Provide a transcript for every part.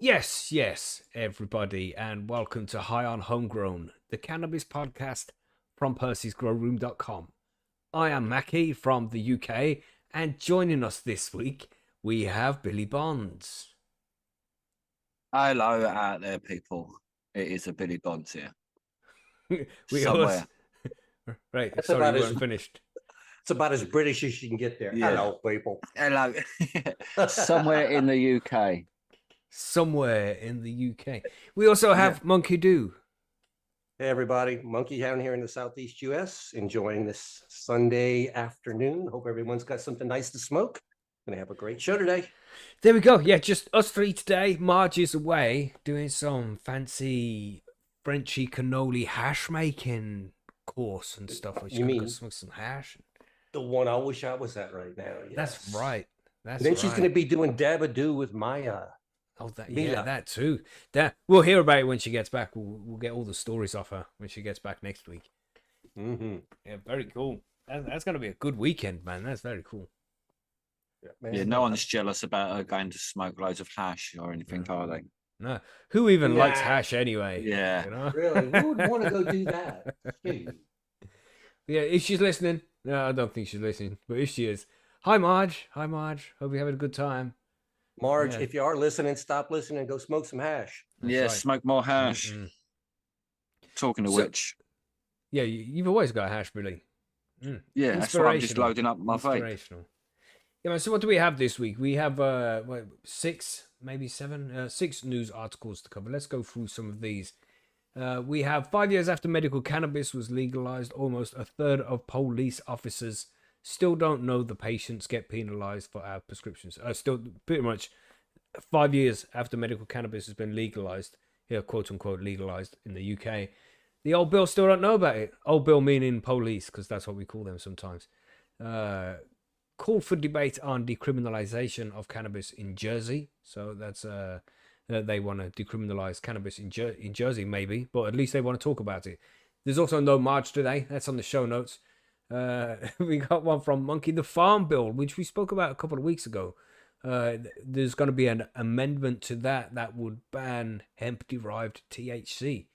Yes, everybody, and welcome to High on Homegrown, the cannabis podcast from PercysGrowRoom.com. I am Mackie from the UK, and joining us this week, we have Billy Bonds. Hello out there, people. It is a Billy Bonds here. we Somewhere. Right, That's sorry, about you as weren't finished. it's about as British as you can get there. Yeah. Hello, people. Hello. Somewhere in the UK. Somewhere in the UK. We also have Monkey Do. Hey, everybody. Monkey down here in the Southeast US, enjoying this Sunday afternoon. Hope everyone's got something nice to smoke. Gonna have a great show today. There we go. Yeah, just us three today. Marge is away doing some fancy Frenchy cannoli hash making course and stuff. You mean go smoke some hash? the one I wish I was at right now? Yes. That's right. That's And then right. she's gonna be doing Dabadoo with Maya. Oh, that Mila. yeah, that too. That we'll hear about it when she gets back. We'll get all the stories off her when she gets back next week. Mm-hmm. Yeah, very cool. That's gonna be a good weekend, man. That's very cool. Yeah, no one's jealous about her going to smoke loads of hash or anything, are they? No, who even likes Nah. hash anyway? Yeah. You know? Really? Who would want to go do that? Gee. Yeah, if she's listening, no, I don't think she's listening, but if she is, hi Marge. Hope you're having a good time. Marge, Yeah. if you are listening, stop listening and go smoke some hash. That's Yeah, right. smoke more hash. Mm-mm. Talking of So- which, Yeah, you've always got hash, Billy. yeah, that's why I'm just Inspirational. loading up my vape. Inspirational. Yeah, man, so what do we have this week? We have six, maybe seven, six news articles to cover. Let's go through some of these. We have 5 years after medical cannabis was legalized, almost a third of police officers still don't know the patients get penalized for our prescriptions. Still, pretty much 5 years after medical cannabis has been legalized, here, quote unquote, legalized in the UK, the old Bill still don't know about it. Old Bill meaning police, because that's what we call them sometimes. Called for debate on decriminalization of cannabis in Jersey. So that's they want to decriminalize cannabis in Jersey, maybe, but at least they want to talk about it. There's also no March today. That's on the show notes. We got one from Monkey, the Farm Bill, which we spoke about a couple of weeks ago. There's going to be an amendment to that would ban hemp-derived THC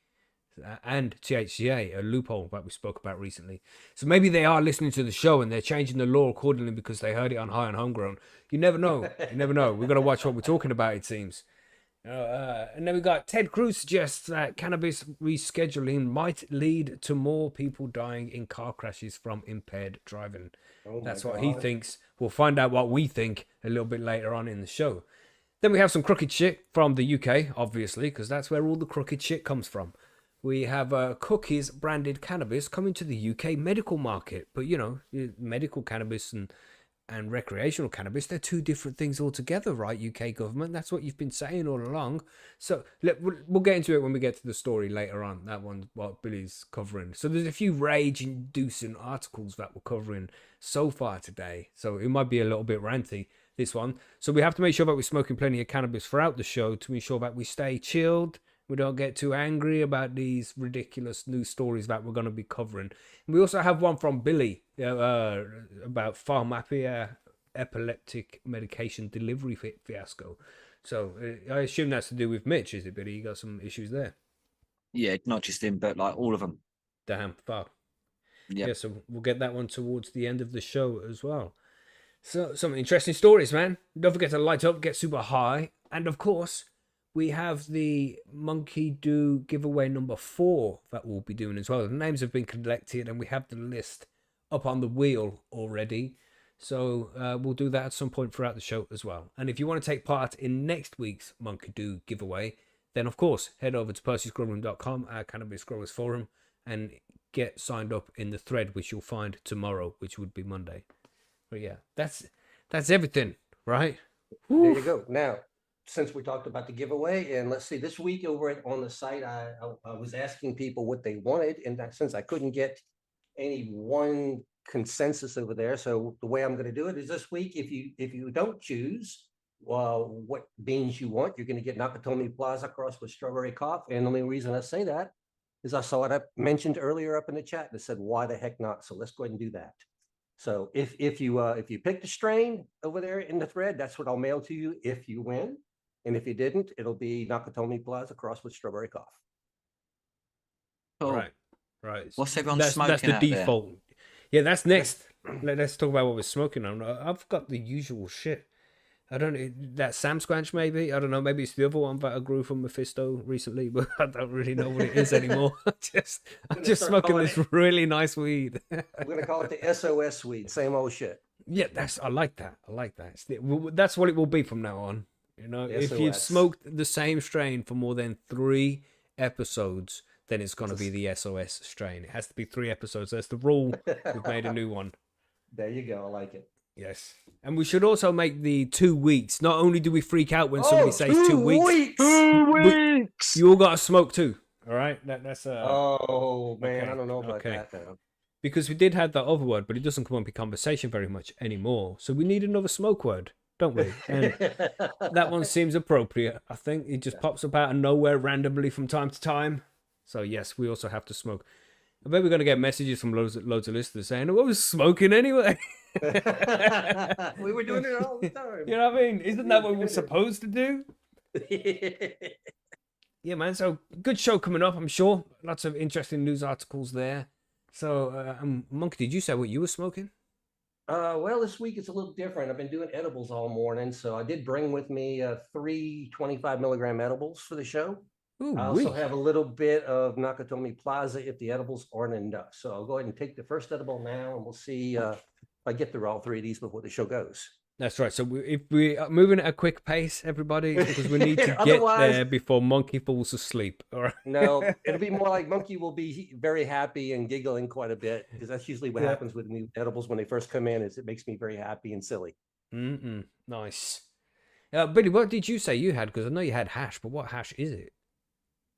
and THCA, a loophole that we spoke about recently. So maybe they are listening to the show and they're changing the law accordingly because they heard it on High and Homegrown. You never know. You never know. We've got to watch what we're talking about, it seems. And then we got Ted Cruz suggests that cannabis rescheduling might lead to more people dying in car crashes from impaired driving. Oh my That's what he God. thinks. We'll find out what we think a little bit later on in the show. Then we have some crooked shit from the UK, obviously, because that's where all the crooked shit comes from. We have Cookies branded cannabis coming to the UK medical market. But, you know, medical cannabis and recreational cannabis, they're two different things altogether, right, UK government? That's what you've been saying all along. So we'll get into it when we get to the story later on. That one, what Billy's covering. So there's a few rage-inducing articles that we're covering so far today. So it might be a little bit ranty, this one. So we have to make sure that we're smoking plenty of cannabis throughout the show to ensure that we stay chilled. We don't get too angry about these ridiculous news stories that we're going to be covering. And we also have one from Billy about Pharmafia Epileptic medication delivery fiasco. So I assume that's to do with Mitch, is it, Billy? You got some issues there? Yeah, not just him, but like all of them. Damn, fuck. Yep. Yeah, so we'll get that one towards the end of the show as well. So some interesting stories, man. Don't forget to light up, get super high, and of course, we have the Monkey Do giveaway number 4 that we'll be doing as well. The names have been collected and we have the list up on the wheel already. So we'll do that at some point throughout the show as well. And if you want to take part in next week's Monkey Do giveaway, then of course, head over to percysgrowroom.com, our Cannabis Growers Forum, and get signed up in the thread, which you'll find tomorrow, which would be Monday. But yeah, that's everything, right? There you go. Now, since we talked about the giveaway, and let's see, this week over on the site, I was asking people what they wanted, and that since I couldn't get any one consensus over there, so the way I'm going to do it is this week, if you don't choose what beans you want, you're going to get Nakatomi Plaza crossed with strawberry cough. And the only reason I say that is I saw it mentioned earlier up in the chat that said, why the heck not? So let's go ahead and do that. So if you pick the strain over there in the thread, that's what I'll mail to you if you win. And if you didn't, it'll be Nakatomi Plaza crossed with strawberry cough. Cool. Right. What's everyone That's smoking the out there? default. Yeah, that's next. Let's talk about what we're smoking on. I've got the usual shit. I don't know, that Sam Squanch maybe. I don't know. Maybe it's the other one that I grew from Mephisto recently, but I don't really know what it is anymore. I'm just smoking this really nice weed. We're gonna call it the SOS weed. Same old shit. Yeah, I like that. I like that. That's what it will be from now on. You know, if you've SOS. smoked the same strain for more than 3 episodes, then it's gonna be the SOS strain. It has to be 3 episodes. That's the rule. We've made a new one. There you go. I like it. Yes. And we should also make the 2 weeks. Not only do we freak out when somebody says 2 weeks, 2 weeks. you all got to smoke too. All right? That's Oh man, okay, I don't know about okay. that now. Because we did have that other word, but it doesn't come up in conversation very much anymore. So we need another smoke word, don't we? And that one seems appropriate. I think it just pops up out of nowhere randomly from time to time. So yes, we also have to smoke. I bet we're going to get messages from loads of listeners saying, "I was smoking anyway." We were doing it all the time. You know what I mean? Isn't that what we're supposed to do? Yeah, man. So good show coming up, I'm sure. Lots of interesting news articles there. So, Monkey, did you say what you were smoking? Well, this week it's a little different. I've been doing edibles all morning, so I did bring with me 3 25 milligram edibles for the show. Ooh, I also have a little bit of Nakatomi Plaza if the edibles aren't enough. So I'll go ahead and take the first edible now, and we'll see if I get through all 3 of these before the show goes. That's right. So if we are moving at a quick pace, everybody, because we need to get there before Monkey falls asleep. All right. No, it'll be more like Monkey will be very happy and giggling quite a bit, because that's usually what happens with new edibles when they first come in. Is it makes me very happy and silly. Nice. Billy, what did you say you had? Because I know you had hash, but what hash is it?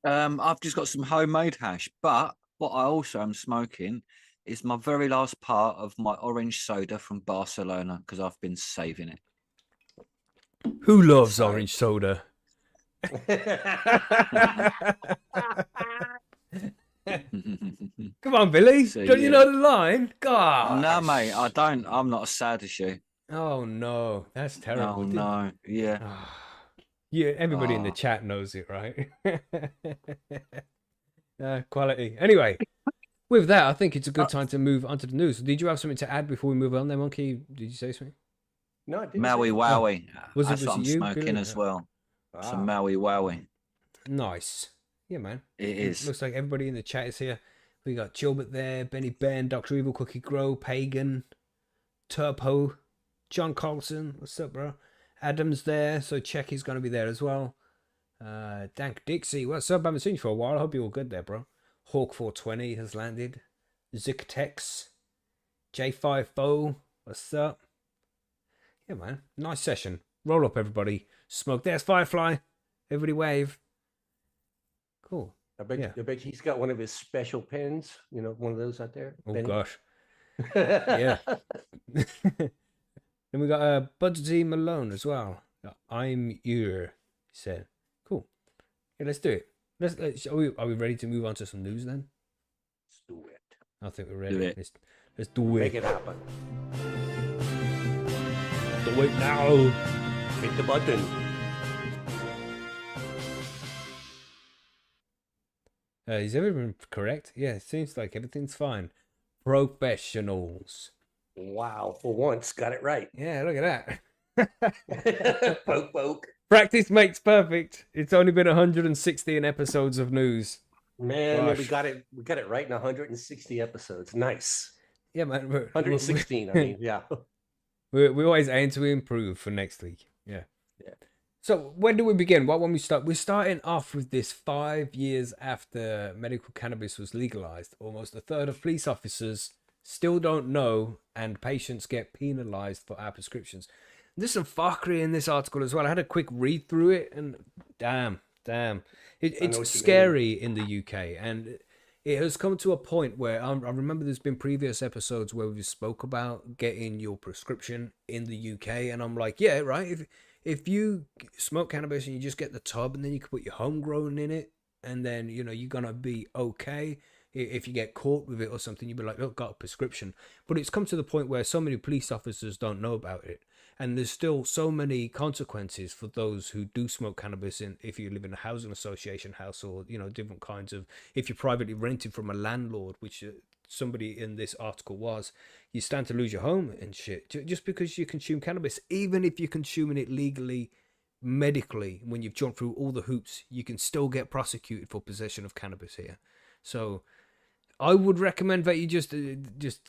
I've just got some homemade hash, but what I also am smoking is my very last part of my orange soda from Barcelona, because I've been saving it. Who loves orange soda? Come on, Billy. So, don't you know the line? God. No, mate, I don't. I'm not as sad as you. Oh, no. That's terrible. Oh, no. Yeah. Yeah, everybody in the chat knows it, right? Quality. Anyway, with that, I think it's a good time to move on to the news. Did you have something to add before we move on there, Monkey? Did you say something? No, I didn't. Maui Wowie. Was That's it what I'm you, smoking Billy? as well. Wow. Some Maui Wowie. Nice. Yeah, man. It is. Looks like everybody in the chat is here. We got Chilbert there, Benny Ben, Dr. Evil, Cookie Grow, Pagan, Turpo, John Carlson. What's up, bro? Adam's there, so Checky's going to be there as well. Dank Dixie, what's up? I haven't seen you for a while. I hope you're all good there, bro. Hawk420 has landed. Zictex, J5O, what's up? Yeah, man. Nice session. Roll up, everybody. Smoke. There's Firefly. Everybody wave. Cool. I bet he's got one of his special pens, you know, one of those out there. Oh, Benny. gosh. Yeah. Then we got Budsy Malone as well. I'm here, he said. Cool. Yeah, let's do it. Are we ready to move on to some news then? Let's do it. I think we're ready. Do it. Let's do it. Make it happen. Do it now. Hit the button. Is everything correct? Yeah, it seems like everything's fine. Professionals. Wow, for once, got it right. Yeah, look at that. Poke, poke. Practice makes perfect. It's only been 116 episodes of news. Man, Gosh. we got it right in 160 episodes. Nice. Yeah, man. 116, I mean, yeah. We always aim to improve for next week. Yeah. So when do we begin? What when we start? We're starting off with this 5 years after medical cannabis was legalized. Almost a third of police officers still don't know, and patients get penalized for our prescriptions. There's some fuckery in this article as well. I had a quick read through it, and damn, it's scary in the UK, and it has come to a point where I remember there's been previous episodes where we spoke about getting your prescription in the UK, and I'm like, yeah, right. If you smoke cannabis and you just get the tub, and then you can put your homegrown in it, and then you're gonna be okay. If you get caught with it or something, you'd be like, oh, got a prescription. But it's come to the point where so many police officers don't know about it. And there's still so many consequences for those who do smoke cannabis in, if you live in a housing association house, or, you know, different kinds of, if you're privately rented from a landlord, which somebody in this article was, you stand to lose your home and shit just because you consume cannabis. Even if you're consuming it legally, medically, when you've jumped through all the hoops, you can still get prosecuted for possession of cannabis here. So I would recommend that you just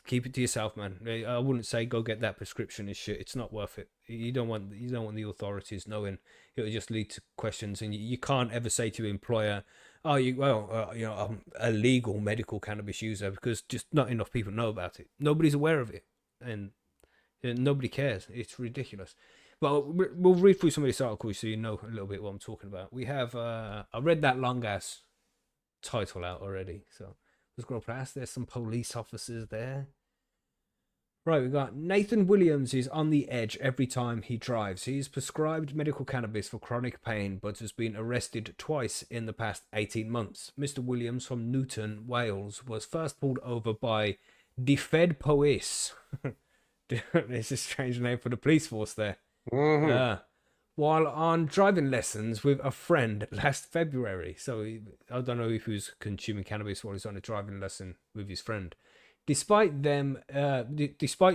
keep it to yourself, man. I wouldn't say go get that prescription and shit. It's not worth it. You don't want the authorities knowing. It'll just lead to questions, and you can't ever say to your employer, "Oh, you know, I'm a legal medical cannabis user," because just not enough people know about it. Nobody's aware of it, and nobody cares. It's ridiculous. But we'll read through some of this article so you know a little bit what I'm talking about. We have I read that long ass title out already, so. Scroll past, there's some police officers there. Right, we got Nathan Williams is on the edge every time he drives. He's prescribed medical cannabis for chronic pain, but has been arrested twice in the past 18 months. Mr. Williams from Newton, Wales, was first pulled over by Defed Police. It's a strange name for the police force there. While on driving lessons with a friend last February. So I don't know if he was consuming cannabis while he's on a driving lesson with his friend. Despite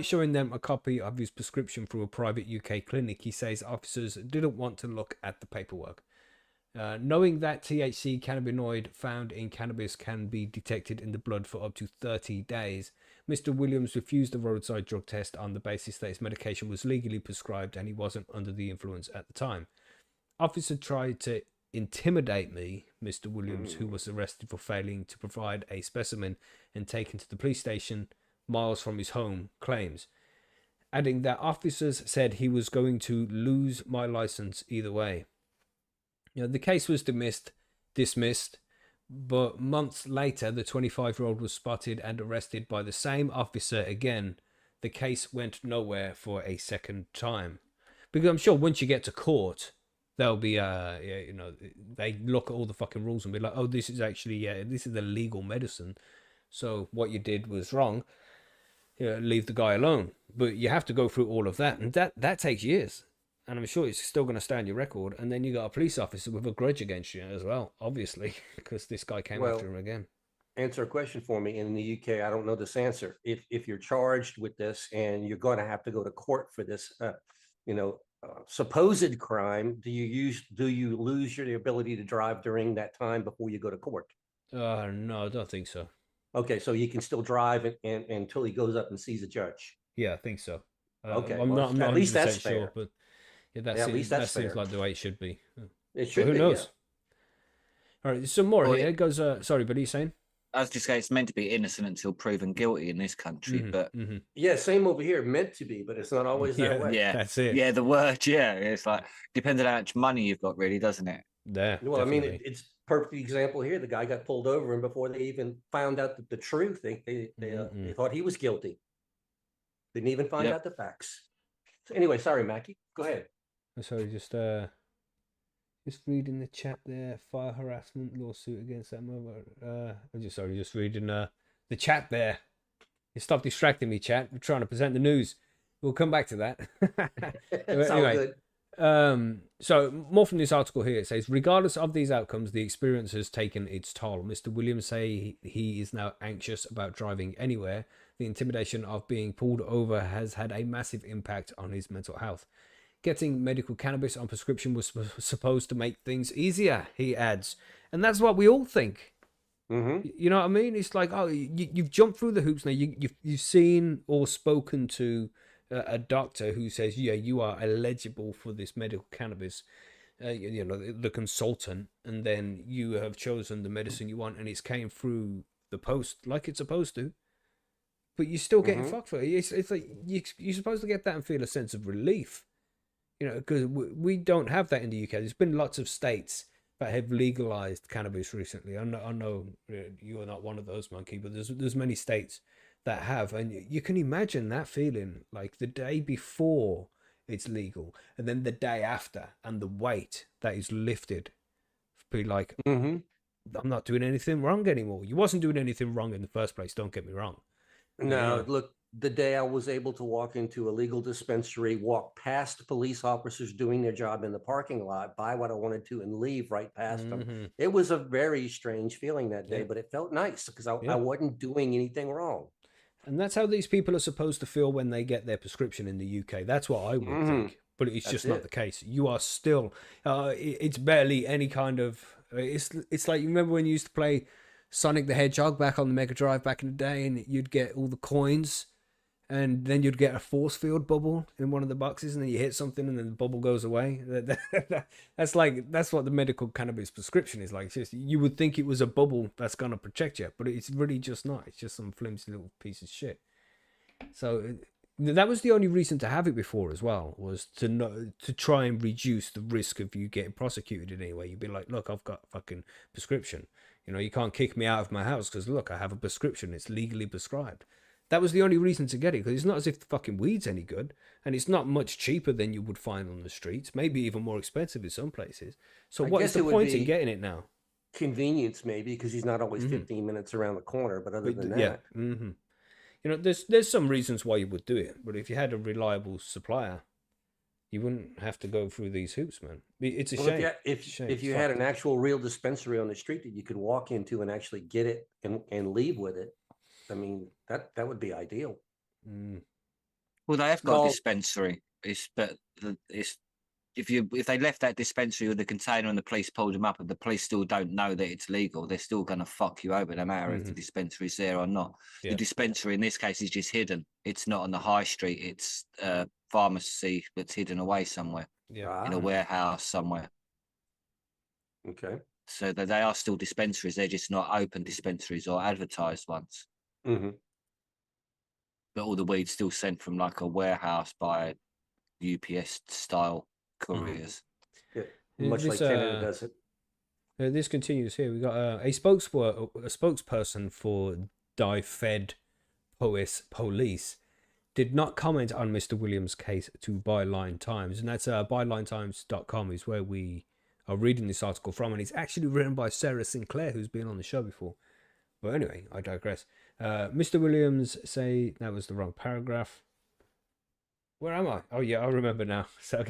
showing them a copy of his prescription through a private UK clinic, he says officers didn't want to look at the paperwork. Knowing that THC cannabinoid found in cannabis can be detected in the blood for up to 30 days, Mr. Williams refused the roadside drug test on the basis that his medication was legally prescribed and he wasn't under the influence at the time. Officer tried to intimidate me, Mr. Williams, who was arrested for failing to provide a specimen and taken to the police station miles from his home, claims, adding that officers said he was going to lose my license either way. You know, the case was dismissed, but months later, the 25-year-old was spotted and arrested by the same officer again. The case went nowhere for a second time. Because I'm sure once you get to court, there'll be, you know, they look at all the fucking rules and be like, oh, this is actually, this is the legal medicine. So what you did was wrong. You know, leave the guy alone. But you have to go through all of that. And that takes years. And I'm sure it's still going to stay on your record. And then you got a police officer with a grudge against you as well, obviously, because this guy came after him again. Answer a question for me. In the UK, I don't know this answer. If you're charged with this and you're going to have to go to court for this, supposed crime, do you lose your ability to drive during that time before you go to court? No, I don't think so. Okay, so you can still drive and until he goes up and sees a judge. Yeah, I think so. Okay, I'm not at least that's sure, fair. but yeah, at least that's seems fair. like the way it should be. It should who be, knows? yeah. All right, some more Well, here. It goes, sorry, but he's saying? I was just saying it's meant to be innocent until proven guilty in this country, but Yeah, same over here. Meant to be, but it's not always that way. yeah, that's it. Yeah, the word, yeah, it's like depends on how much money you've got, really, doesn't it? Yeah. Well, I definitely. mean, it's perfect example here. The guy got pulled over, and before they even found out the truth, they thought he was guilty. Didn't even find out the facts. So anyway, sorry, Mackie. Go ahead. Sorry, just reading the chat there. Fire harassment lawsuit against that mother. Just reading the chat there. You stop distracting me, chat. We're trying to present the news. We'll come back to that. Anyway, good. So more from this article here. It says, regardless of these outcomes, the experience has taken its toll. Mr. Williams say he is now anxious about driving anywhere. The intimidation of being pulled over has had a massive impact on his mental health. Getting medical cannabis on prescription was supposed to make things easier, he adds. And that's what we all think. You know what I mean? It's like, oh, you've jumped through the hoops now. You've seen or spoken to a doctor who says, yeah, you are eligible for this medical cannabis, you know, the consultant, and then you have chosen the medicine you want, and it's came through the post like it's supposed to. But you're still getting fucked for it. It's like you're supposed to get that and feel a sense of relief. You know, because we don't have that in the UK. There's been lots of states that have legalized cannabis recently. I know you are not one of those, Monkey, but there's many states that have, and you can imagine that feeling, like the day before it's legal, and then the day after, and the weight that is lifted. Be like, I'm not doing anything wrong anymore. You wasn't doing anything wrong in the first place. Don't get me wrong. No, look, the day I was able to walk into a legal dispensary, walk past police officers doing their job in the parking lot, buy what I wanted to, and leave right past them. Mhm. It was a very strange feeling that day, Yeah. but it felt nice because I Yeah. wasn't doing anything wrong. And that's how these people are supposed to feel when they get their prescription in the UK. That's what I would think. But it's That's just not it. the case. You are still, it's barely any kind of, it's like, you remember when you used to play Sonic the Hedgehog back on the Mega Drive back in the day, and you'd get all the coins, and then you'd get a force field bubble in one of the boxes, and then you hit something and then the bubble goes away. That's what the medical cannabis prescription is like. It's just, you would think it was a bubble that's going to protect you, but it's really just not. It's just some flimsy little piece of shit. So that was the only reason to have it before as well, was to try and reduce the risk of you getting prosecuted in any way. You'd be like, look, I've got a fucking prescription. You know, you can't kick me out of my house because, look, I have a prescription. It's legally prescribed. That was the only reason to get it, because it's not as if the fucking weed's any good, and it's not much cheaper than you would find on the streets, maybe even more expensive in some places. So what is the point in getting it now? Convenience, maybe, because he's not always 15 minutes around the corner, but other than that. Yeah. Mm-hmm. You know, there's some reasons why you would do it, but if you had a reliable supplier, you wouldn't have to go through these hoops, man. It's a shame. If you had an actual real dispensary on the street that you could walk into and actually get it and leave with it, I mean, that would be ideal. Well, they have got a dispensary. If they left that dispensary with the container and the police pulled them up, and the police still don't know that it's legal, they're still going to fuck you over no matter if the dispensary's there or not. Yeah. The dispensary in this case is just hidden. It's not on the high street. It's a pharmacy that's hidden away somewhere, in a warehouse somewhere. Okay. So that they are still dispensaries. They're just not open dispensaries or advertised ones. Mm-hmm. But all the weed's still sent from like a warehouse by UPS style couriers. Yeah, much like Canada does it. This continues here. We got a spokesperson for Die-Fed Police did not comment on Mr. Williams' case to Byline Times, and that's bylinetimes.com is where we are reading this article from, and it's actually written by Sarah Sinclair, who's been on the show before. But anyway, I digress. Mr. Williams say that was the wrong paragraph. Where am I? Oh yeah, I remember now. So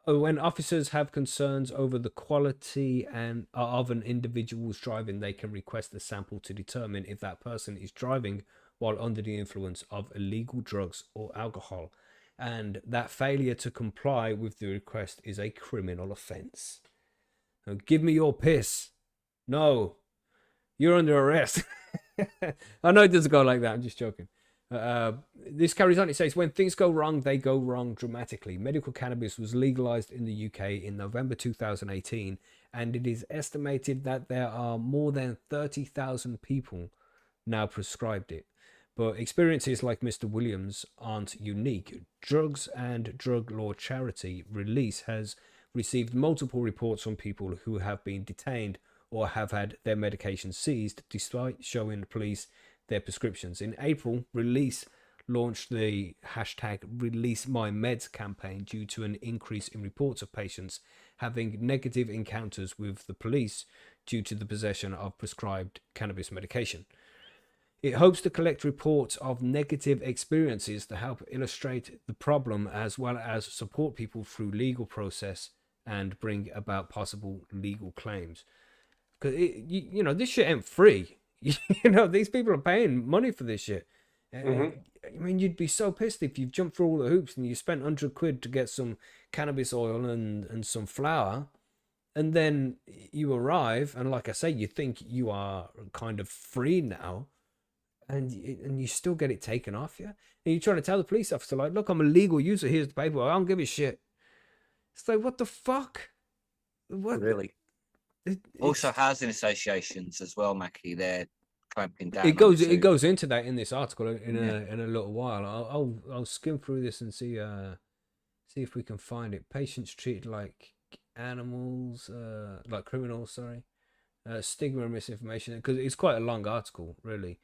when officers have concerns over the quality of an individual's driving, they can request a sample to determine if that person is driving while under the influence of illegal drugs or alcohol, and that failure to comply with the request is a criminal offence. Now, give me your piss. No, you're under arrest. I know it doesn't go like that. I'm just joking. This carries on. It says, when things go wrong, they go wrong dramatically. Medical cannabis was legalized in the UK in November 2018, and it is estimated that there are more than 30,000 people now prescribed it. But experiences like Mr. Williams aren't unique. Drugs and Drug Law Charity Release has received multiple reports from people who have been detained or have had their medication seized despite showing the police their prescriptions. In April, Release launched the hashtag Release My Meds campaign due to an increase in reports of patients having negative encounters with the police due to the possession of prescribed cannabis medication. It hopes to collect reports of negative experiences to help illustrate the problem, as well as support people through legal process and bring about possible legal claims. Because you know, this shit ain't free. You know, these people are paying money for this shit. I mean, you'd be so pissed if you've jumped through all the hoops and you spent £100 to get some cannabis oil and some flour, and then you arrive and, like I say, you think you are kind of free now, and you still get it taken off you. And you're trying to tell the police officer, like, look, I'm a legal user. Here's the paperwork. I don't give a shit. It's like, what the fuck? What really? Also, housing associations as well, Mackie. They're clamping down. It goes into that in this article in a little while. I'll skim through this and see if we can find it. Patients treated like animals, like criminals. Sorry, stigma and misinformation, because it's quite a long article, really.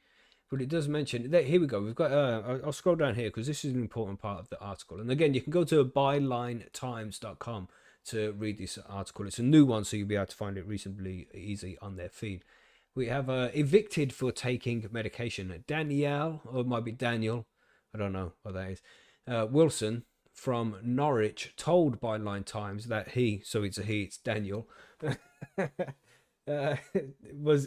But it does mention that. Here we go. We've got. I'll scroll down here because this is an important part of the article. And again, you can go to bylinetimes.com to read this article. It's a new one, so you'll be able to find it reasonably easy on their feed. We have evicted for taking medication. Danielle, or it might be Daniel, I don't know what that is. Wilson from Norwich told Byline Times that it's Daniel, was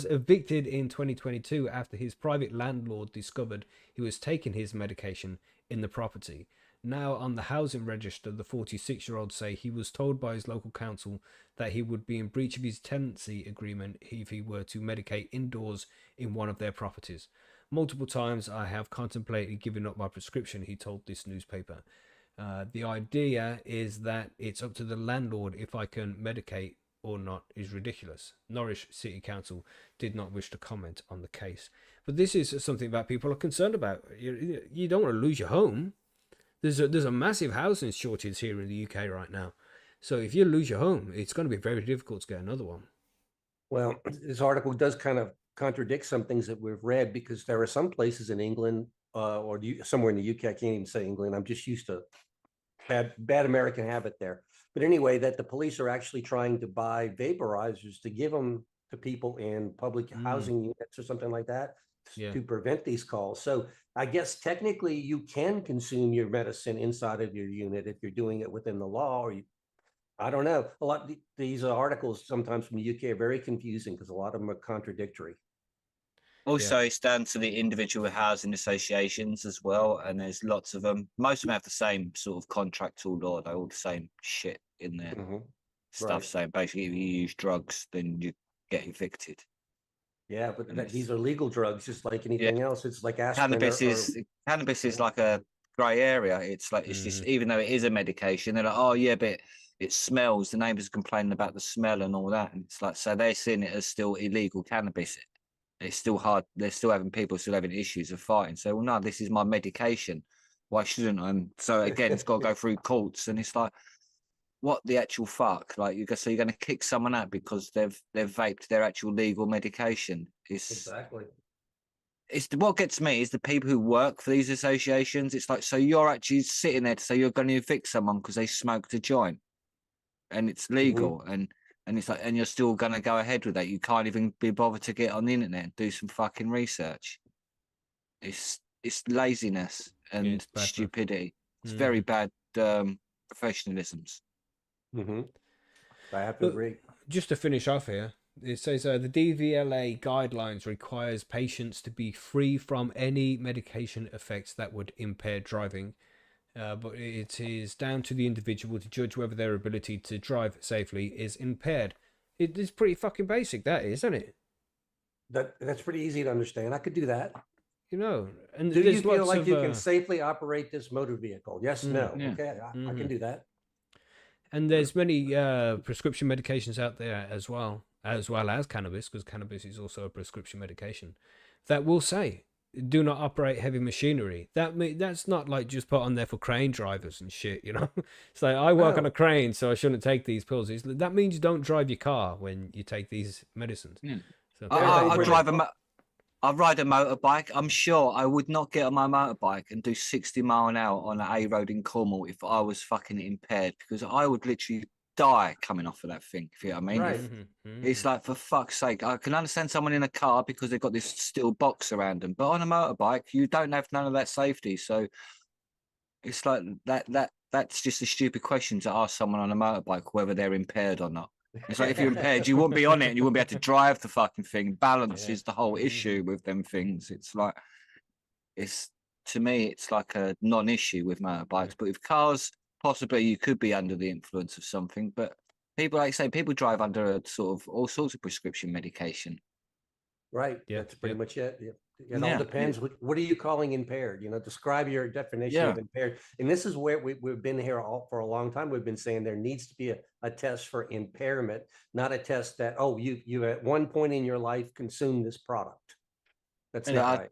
evicted in 2022 after his private landlord discovered he was taking his medication in the property. Now on the housing register, the 46-year-old say he was told by his local council that he would be in breach of his tenancy agreement if he were to medicate indoors in one of their properties. Multiple times I have contemplated giving up my prescription, he told this newspaper. The idea is that it's up to the landlord if I can medicate or not is ridiculous. Norwich City Council did not wish to comment on the case. But this is something that people are concerned about. You don't want to lose your home. There's a massive housing shortage here in the UK right now. So if you lose your home, it's going to be very difficult to get another one. Well, this article does kind of contradict some things that we've read, because there are some places in England somewhere in the UK, I can't even say England, I'm just used to bad American habit there. But anyway, that the police are actually trying to buy vaporizers to give them to people in public housing units or something like that to prevent these calls. So I guess technically you can consume your medicine inside of your unit if you're doing it within the law, I don't know. A lot of these articles sometimes from the UK are very confusing because a lot of them are contradictory. Also, it's down to the individual housing associations as well, and there's lots of them. Most of them have the same sort of contractual law. They're all the same shit in their stuff. Right. So basically, if you use drugs, then you get evicted. Yeah, but these are legal drugs, just like anything else. It's like aspirin. Cannabis is like a grey area. It's like it's just, even though it is a medication, they're like, oh yeah, but it smells. The neighbours are complaining about the smell and all that, and it's like, so they're seeing it as still illegal cannabis. It's still hard. They're still having issues of fighting. So, well, no, this is my medication. Why shouldn't I? And so again, it's got to go through courts, and it's like, what the actual fuck? Like, so you're going to kick someone out because they've vaped their actual legal medication? Exactly. It's what gets me is the people who work for these associations. It's like, so you're actually sitting there to say you're going to evict someone because they smoked a joint, and it's legal, and it's like, and you're still going to go ahead with that. You can't even be bothered to get on the internet and do some fucking research. It's laziness and stupidity. It's very bad professionalisms. I have to agree. Just to finish off here, it says the DVLA guidelines requires patients to be free from any medication effects that would impair driving. But it is down to the individual to judge whether their ability to drive safely is impaired. It is pretty fucking basic, that is, isn't it? That's pretty easy to understand. I could do that. You know, and do you feel like you can safely operate this motor vehicle? Yes, no. Yeah. Okay, I can do that. And there's many prescription medications out there as well as cannabis, because cannabis is also a prescription medication, that will say, do not operate heavy machinery. That's not like just put on there for crane drivers and shit, you know. It's like, I work on a crane, so I shouldn't take these pills. That means you don't drive your car when you take these medicines. So I ride a motorbike. I'm sure I would not get on my motorbike and do 60 mile an hour on an A road in Cornwall if I was fucking impaired, because I would literally die coming off of that thing, if you know what I mean. Right. It's like, for fuck's sake, I can understand someone in a car because they've got this steel box around them, but on a motorbike you don't have none of that safety. So it's like that's just a stupid question to ask someone on a motorbike whether they're impaired or not. It's like, if you're impaired, you wouldn't be on it and you wouldn't be able to drive the fucking thing. Balance is the whole issue with them things. It's like, to me it's like a non-issue with motorbikes, but with cars, possibly you could be under the influence of something, but people, like I say, people drive under a sort of all sorts of prescription medication. Right. Yeah. That's pretty much it. It all depends. What are you calling impaired? You know, describe your definition of impaired. And this is where we've been here for a long time. We've been saying there needs to be a test for impairment, not a test that, oh, you at one point in your life consumed this product. That's not right.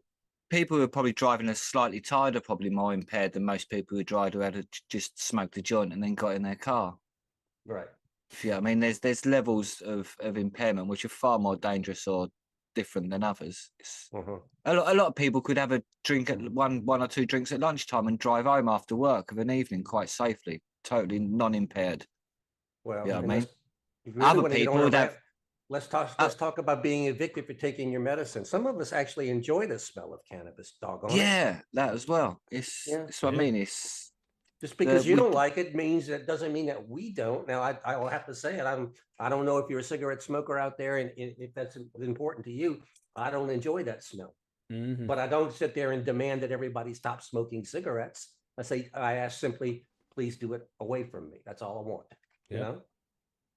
People who are probably driving a slightly tired are probably more impaired than most people who drive who had just smoked a joint and then got in their car. Right. Yeah, I mean, there's levels of impairment which are far more dangerous or different than others. A lot of people could have a drink at one or two drinks at lunchtime and drive home after work of an evening quite safely, totally non-impaired. Well, yeah, I mean, other people would have. let's talk about being evicted for taking your medicine. Some of us actually enjoy the smell of cannabis, doggone it. Yeah, that as well. It's what I mean. It's just because you don't like it means that doesn't mean that we don't. Now, I will have to say it. I don't know if you're a cigarette smoker out there, and if that's important to you. I don't enjoy that smell, but I don't sit there and demand that everybody stop smoking cigarettes. I ask simply, please do it away from me. That's all I want. You know.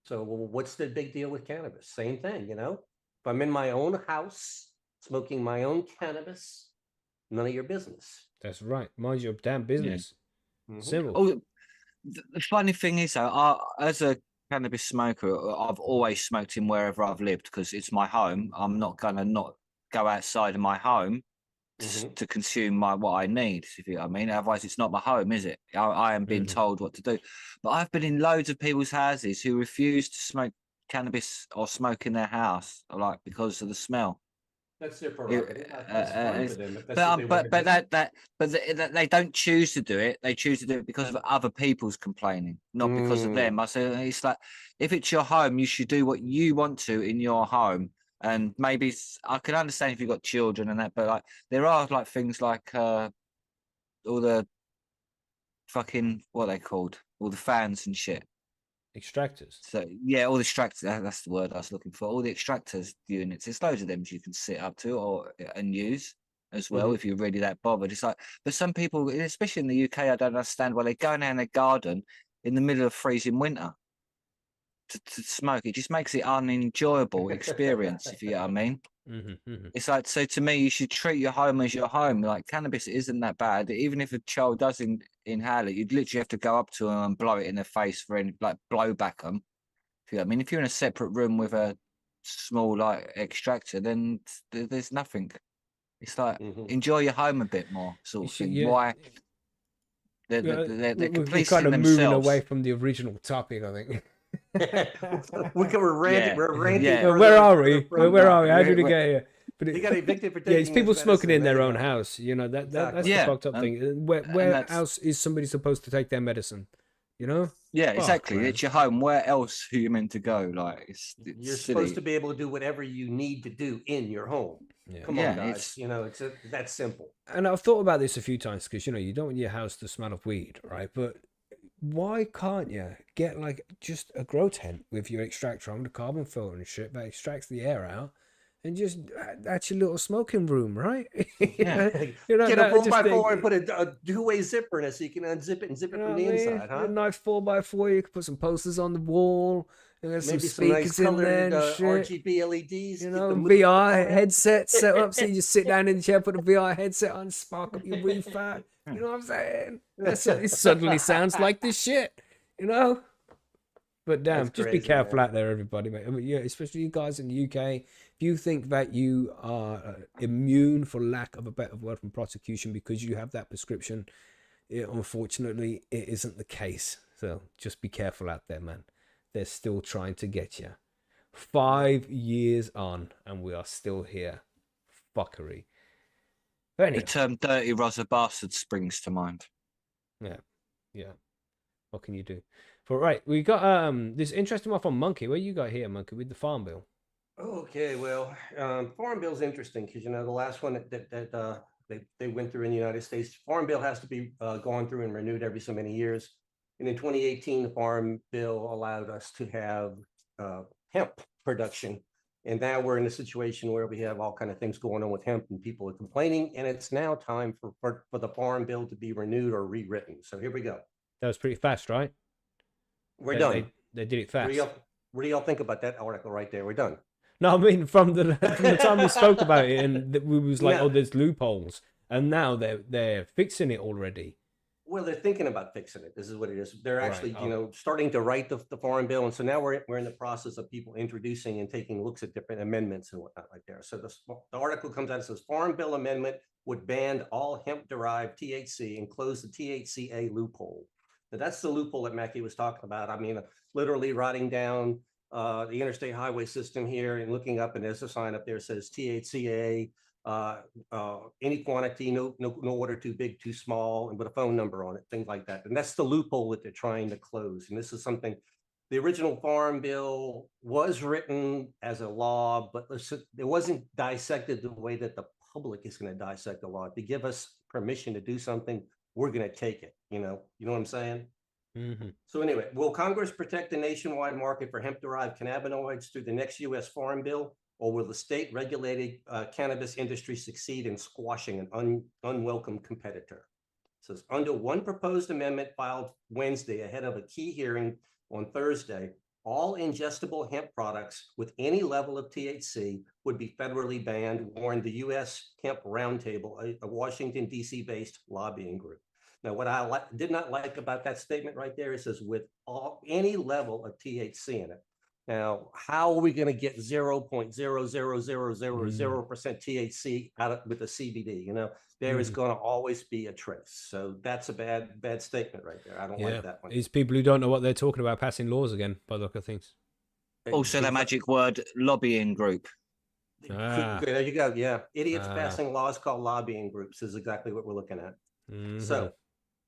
So what's the big deal with cannabis? Same thing, you know. If I'm in my own house smoking my own cannabis, none of your business. That's right. Mind your damn business. Simple. Oh, the funny thing is, though, as a cannabis smoker, I've always smoked in wherever I've lived because it's my home. I'm not gonna not go outside of my home to consume what I need. If you know what I mean. Otherwise, it's not my home, is it? I am being told what to do. But I've been in loads of people's houses who refuse to smoke cannabis or smoke in their house, like because of the smell. That's their prerogative. But they don't choose to do it. They choose to do it because of other people's complaining, not because of them. I say it's like, if it's your home, you should do what you want to in your home. And maybe I can understand if you've got children and that, but like there are like things like all the fucking what are they called, all the fans and shit. Extractors. So yeah, all the extractors. That's the word I was looking for. All the extractors units. There's loads of them you can sit up to and use as well if you're really that bothered. It's like, but some people, especially in the UK, I don't understand why they go down in their garden in the middle of freezing winter to smoke. It just makes it unenjoyable experience, if you know what I mean. It's like, so to me, you should treat your home as your home. Like cannabis isn't that bad. Even if a child does inhale it, you'd literally have to go up to them and blow it in their face for any, like blow back them. If you know what I mean, if you're in a separate room with a small like extractor, then there's nothing. It's like enjoy your home a bit more, sort of thing. Yeah. Why? They're we're kind of moving away from the original topic, I think. We're ranting. Where are we? Where are we? How did we get here? But he got evicted for taking it's people smoking in their own house. You know that's Exactly. the fucked up thing. Where else is somebody supposed to take their medicine? You know? Yeah, exactly. It's your home. Where else are you meant to go? Like you're supposed to be able to do whatever you need to do in your home. Come on, guys. You know, it's that simple. And I've thought about this a few times because you don't want your house to smell of weed, right? But why can't you get like just a grow tent with your extractor on, the carbon filter and shit that extracts the air out, and just that's your little smoking room, right? Get a 4x4 and put a two-way zipper in it so you can unzip it and zip it from the inside, huh? A nice 4x4, you can put some posters on the wall. And there's maybe some speakers some nice in there and shit. RGB LEDs. VR headset set up so you just sit down in the chair, put a VR headset on, spark up your reefer. You know what I'm saying? It suddenly sounds like this shit, But damn, just be careful out there, everybody, mate. I mean, especially you guys in the UK. If you think that you are immune, for lack of a better word, from prosecution because you have that prescription, unfortunately, it isn't the case. So just be careful out there, man. They're still trying to get you. 5 years on, and we are still here. Fuckery. But anyway. The term "dirty Rosa bastard" springs to mind. Yeah. What can you do? But right, we got this interesting one from Monkey. What you got here, Monkey, with the Farm Bill? Okay, well, Farm Bill's interesting because the last one that they went through in the United States, Farm Bill has to be gone through and renewed every so many years. And in 2018, the Farm Bill allowed us to have hemp production. And now we're in a situation where we have all kind of things going on with hemp and people are complaining. And it's now time for the Farm Bill to be renewed or rewritten. So here we go. That was pretty fast, right? We're done. They did it fast. What do y'all think about that article right there? We're done. No, I mean, from the time we spoke about it and we was like, oh, there's loopholes. And now they're fixing it already. Well, they're thinking about fixing it. This is what it is. They're actually, starting to write the Farm Bill. And so now we're in the process of people introducing and taking looks at different amendments and whatnot right there. So the article comes out and says Farm Bill amendment would ban all hemp-derived THC and close the THCA loophole. Now, that's the loophole that Mackie was talking about. I mean, literally riding down the interstate highway system here and looking up, and there's a sign up there that says THCA, any quantity, no order too big, too small, and with a phone number on it, things like that. And that's the loophole that they're trying to close. And this is something the original Farm Bill was written as a law, but it wasn't dissected the way that the public is going to dissect the law. If you give us permission to do something, we're going to take it. You know what I'm saying? Mm-hmm. So anyway, will Congress protect the nationwide market for hemp-derived cannabinoids through the next U.S. Farm Bill, or will the state-regulated cannabis industry succeed in squashing an unwelcome competitor? It says, under one proposed amendment filed Wednesday ahead of a key hearing on Thursday, all ingestible hemp products with any level of THC would be federally banned, warned the U.S. Hemp Roundtable, a Washington, D.C.-based lobbying group. Now, what I did not like about that statement right there, it says with any level of THC in it. Now, how are we going to get 0.00000% THC out of with the CBD? You know, there is going to always be a trace. So that's a bad statement right there. I don't like that one. It's people who don't know what they're talking about passing laws again, by the look of things. Also, the magic word lobbying group. There you go. Yeah. Idiots passing laws called lobbying groups is exactly what we're looking at. So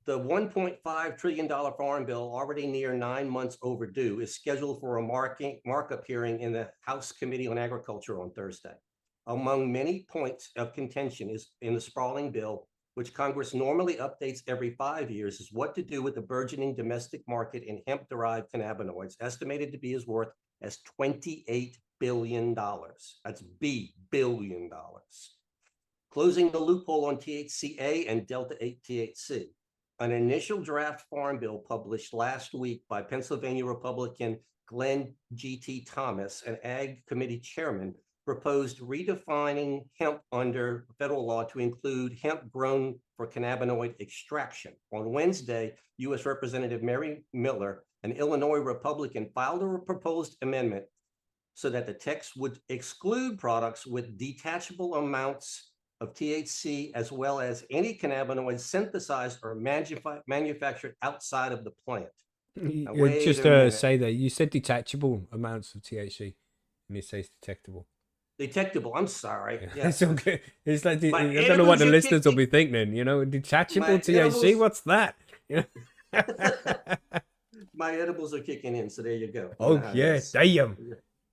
the $1.5 trillion Farm Bill, already near 9 months overdue, is scheduled for a markup hearing in the House Committee on Agriculture on Thursday. Among many points of contention is in the sprawling bill, which Congress normally updates every 5 years, is what to do with the burgeoning domestic market in hemp-derived cannabinoids, estimated to be as worth as $28 billion. That's billion dollars. Closing the loophole on THCA and Delta-8 THC. An initial draft farm bill published last week by Pennsylvania Republican Glenn G.T. Thomas, an Ag Committee chairman, proposed redefining hemp under federal law to include hemp grown for cannabinoid extraction. On Wednesday, U.S. Representative Mary Miller, an Illinois Republican, filed a proposed amendment so that the text would exclude products with detachable amounts of THC, as well as any cannabinoid synthesized or manufactured outside of the plant. Just say that you said detachable amounts of THC, and it says detectable. Detectable. I'm sorry. Yeah. It's okay. It's like I don't know what the listeners will be thinking. You know, detachable THC. What's that? You know? My edibles are kicking in, so there you go. Oh yeah, damn.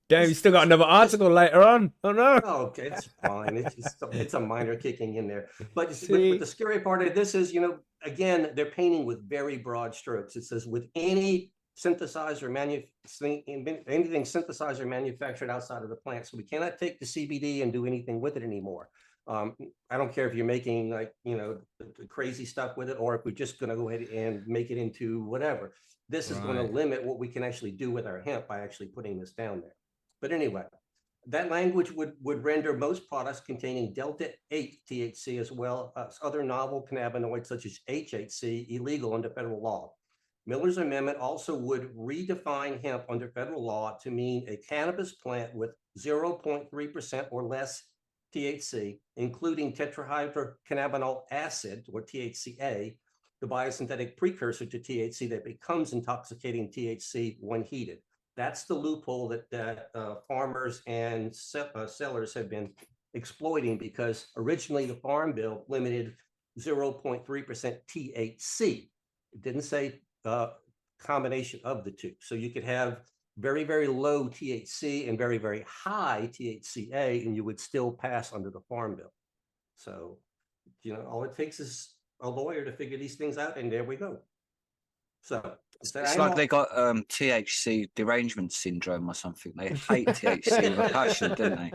Damn, you still got another article later on. Oh no. Oh, okay, it's fine. It's a minor kicking in there. But the scary part of this is, you know, again, they're painting with very broad strokes. It says with any synthesized or anything synthesized or manufactured outside of the plant. So we cannot take the CBD and do anything with it anymore. I don't care if you're making like, you know, the crazy stuff with it, or if we're just going to go ahead and make it into whatever. This is going to limit what we can actually do with our hemp by actually putting this down there. But anyway, that language would render most products containing Delta-8 THC as well as other novel cannabinoids such as HHC illegal under federal law. Miller's amendment also would redefine hemp under federal law to mean a cannabis plant with 0.3% or less THC, including tetrahydrocannabinol acid, or THCA, the biosynthetic precursor to THC that becomes intoxicating THC when heated. That's the loophole that farmers and sellers have been exploiting, because originally the Farm Bill limited 0.3% THC. It didn't say combination of the two. So you could have very, very low THC and very, very high THCA, and you would still pass under the Farm Bill. So, you know, all it takes is a lawyer to figure these things out, and there we go. So it's like they got THC derangement syndrome or something. They hate THC with a passion, don't they?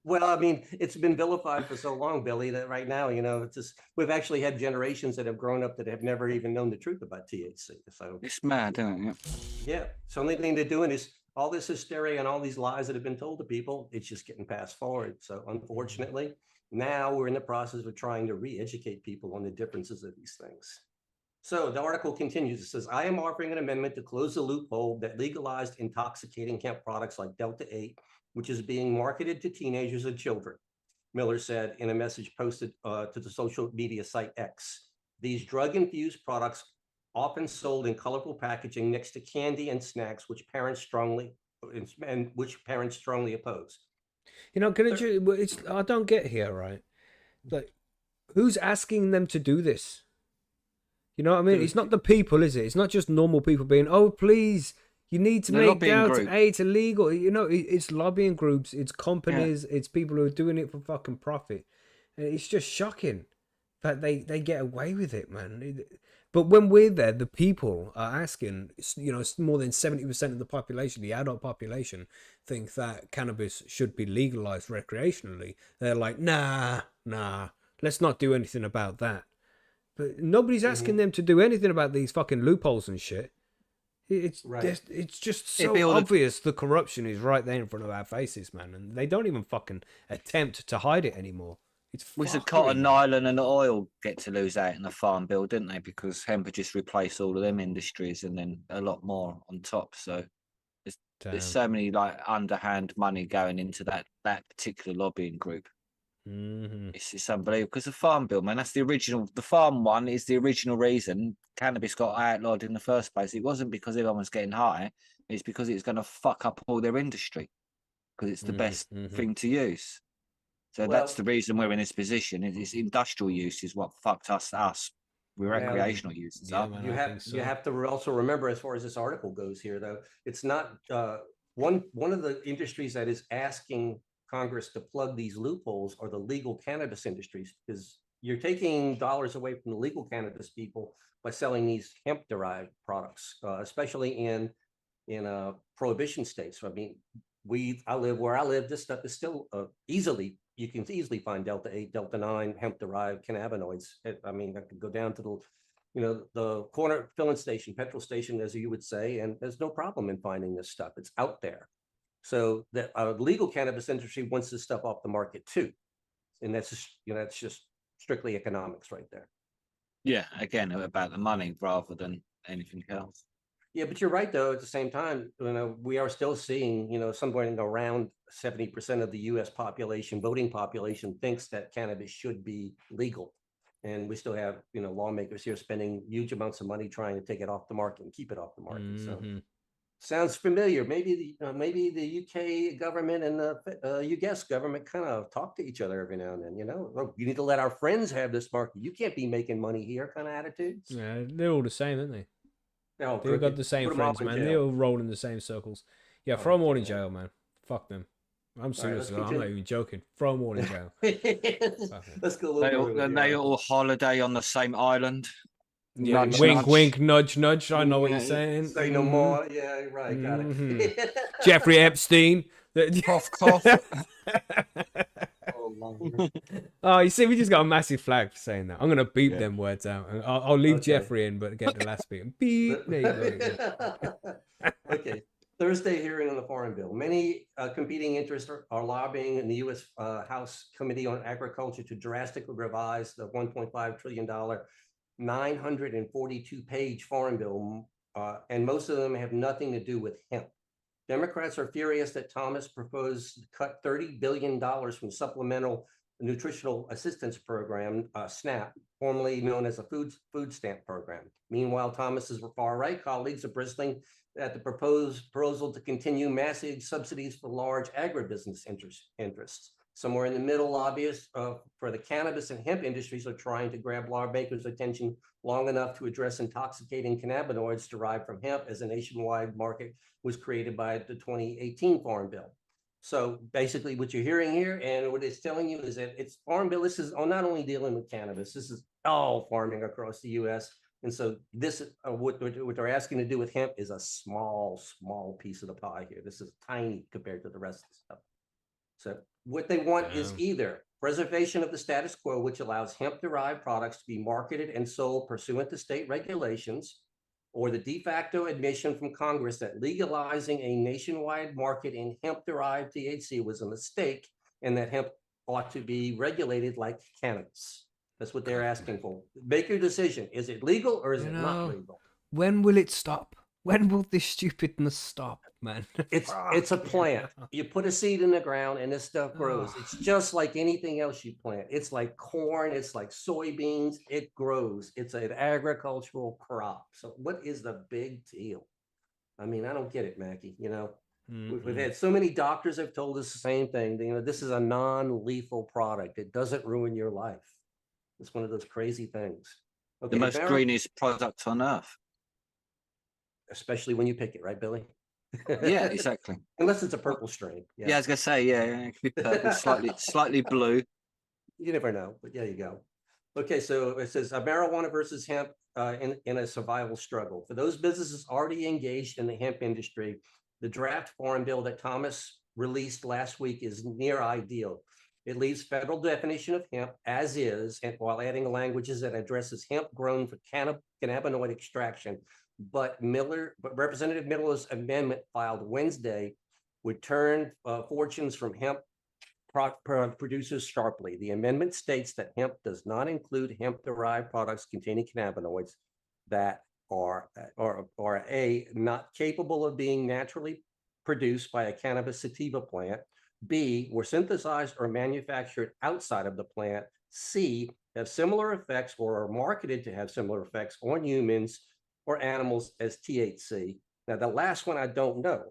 Well, I mean, it's been vilified for so long, Billy, that right now, you know, it's just, we've actually had generations that have grown up that have never even known the truth about THC. So it's mad, isn't it? Yeah. So the only thing they're doing is all this hysteria and all these lies that have been told to people, it's just getting passed forward. So unfortunately, now we're in the process of trying to re-educate people on the differences of these things. So the article continues. It says, I am offering an amendment to close the loophole that legalized intoxicating hemp products like Delta-8, which is being marketed to teenagers and children, Miller said in a message posted to the social media site X. These drug-infused products often sold in colorful packaging next to candy and snacks, which parents strongly oppose. You know, I don't get here, right? Like, who's asking them to do this? You know what I mean? It's not the people, is it? It's not just normal people being, oh, please, You need to The make lobbying Delta group. 8 illegal. You know, it's lobbying groups, it's companies, it's people who are doing it for fucking profit. And it's just shocking that they get away with it, man. But when we're there, the people are asking, you know, more than 70% of the population, the adult population, think that cannabis should be legalized recreationally. They're like, nah, let's not do anything about that. But nobody's asking them to do anything about these fucking loopholes and shit. It's just so obvious the corruption is right there in front of our faces, man, and they don't even fucking attempt to hide it anymore. We said cotton, nylon, and oil get to lose out in the farm bill, didn't they? Because hemp would just replace all of them industries and then a lot more on top. So there's so many like underhand money going into that particular lobbying group. It's unbelievable because the farm bill, man, that's the original. The farm one is the original reason cannabis got outlawed in the first place. It wasn't because everyone was getting high. It's because it's going to fuck up all their industry because it's the best thing to use. So that's the reason we're in this position. It's industrial use is what fucked us with recreational use. You have to also remember, as far as this article goes here, though, it's not one of the industries that is asking Congress to plug these loopholes are the legal cannabis industries, because you're taking dollars away from the legal cannabis people by selling these hemp-derived products, especially in prohibition states. I mean, I live where I live. This stuff is still you can easily find Delta 8, Delta 9 hemp-derived cannabinoids. I mean, I could go down to the corner filling station, petrol station, as you would say, and there's no problem in finding this stuff. It's out there. So the legal cannabis industry wants this stuff off the market too, and that's just strictly economics right there. Yeah, again, about the money rather than anything else. Yeah, but you're right, though. At the same time, we are still seeing, somewhere around 70% of the U.S. population, voting population, thinks that cannabis should be legal, and we still have, lawmakers here spending huge amounts of money trying to take it off the market and keep it off the market. So, sounds familiar. Maybe the UK government and the US government kind of talk to each other every now and then. Look, you need to let our friends have this market. You can't be making money here, kind of attitudes. Yeah, they're all the same, aren't they? Oh, they've got the same friends, man. They all roll in the same circles. Yeah, throw them all in jail, man. Fuck them. I'm serious. I'm not even joking. Throw them all in jail. Let's go. They all holiday on the same island. Yeah, nudge, wink, nudge. Wink, nudge, nudge. I know what you're saying. Say no more. Yeah, right. Got it. Jeffrey Epstein. Cough, cough. Oh, you see, we just got a massive flag for saying that. I'm gonna beep them words out. I'll leave Jeffrey in, but get the last bit. Beep. There you go. Okay. Thursday hearing on the Farm Bill. Many competing interests are lobbying in the U.S. House Committee on Agriculture to drastically revise the $1.5 trillion, 942-page Farm Bill, and most of them have nothing to do with hemp. Democrats are furious that Thomas proposed to cut $30 billion from Supplemental Nutritional Assistance Program, SNAP, formerly known as a food stamp program. Meanwhile, Thomas's far-right colleagues are bristling at the proposal to continue massive subsidies for large agribusiness interests. Somewhere in the middle, lobbyists for the cannabis and hemp industries are trying to grab lawmakers' attention long enough to address intoxicating cannabinoids derived from hemp, as a nationwide market was created by the 2018 Farm Bill. So basically what you're hearing here and what it's telling you is that it's Farm Bill. This is not only dealing with cannabis, this is all farming across the U.S. And so this, what they're asking to do with hemp is a small piece of the pie here. This is tiny compared to the rest of the stuff. So what they want is either preservation of the status quo, which allows hemp-derived products to be marketed and sold pursuant to state regulations, or the de facto admission from Congress that legalizing a nationwide market in hemp-derived THC was a mistake and that hemp ought to be regulated like cannabis. That's what they're asking for. Make your decision. Is it legal or is it not legal? When will it stop? When will this stupidness stop, man? It's a plant. You put a seed in the ground and this stuff grows. It's just like anything else you plant. It's like corn. It's like soybeans. It grows. It's an agricultural crop. So what is the big deal? I mean, I don't get it, Mackie. We've had so many doctors have told us the same thing. This is a non-lethal product. It doesn't ruin your life. It's one of those crazy things. Okay, the most greenest product on earth. especially when you pick it, right, Billy? Yeah, exactly. Unless it's a purple strain. Yeah, I was gonna say, yeah, it could be purple, slightly blue. You never know, but there you go. Okay, so it says marijuana versus hemp in a survival struggle. For those businesses already engaged in the hemp industry, the draft farm bill that Thomas released last week is near ideal. It leaves federal definition of hemp as is, and while adding languages that addresses hemp grown for cannabinoid extraction. But Representative Miller's amendment filed Wednesday would turn fortunes from hemp producers sharply. The amendment states that hemp does not include hemp-derived products containing cannabinoids that are not capable of being naturally produced by a cannabis sativa plant, B, were synthesized or manufactured outside of the plant, C, have similar effects or are marketed to have similar effects on humans or animals as THC. Now, the last one I don't know.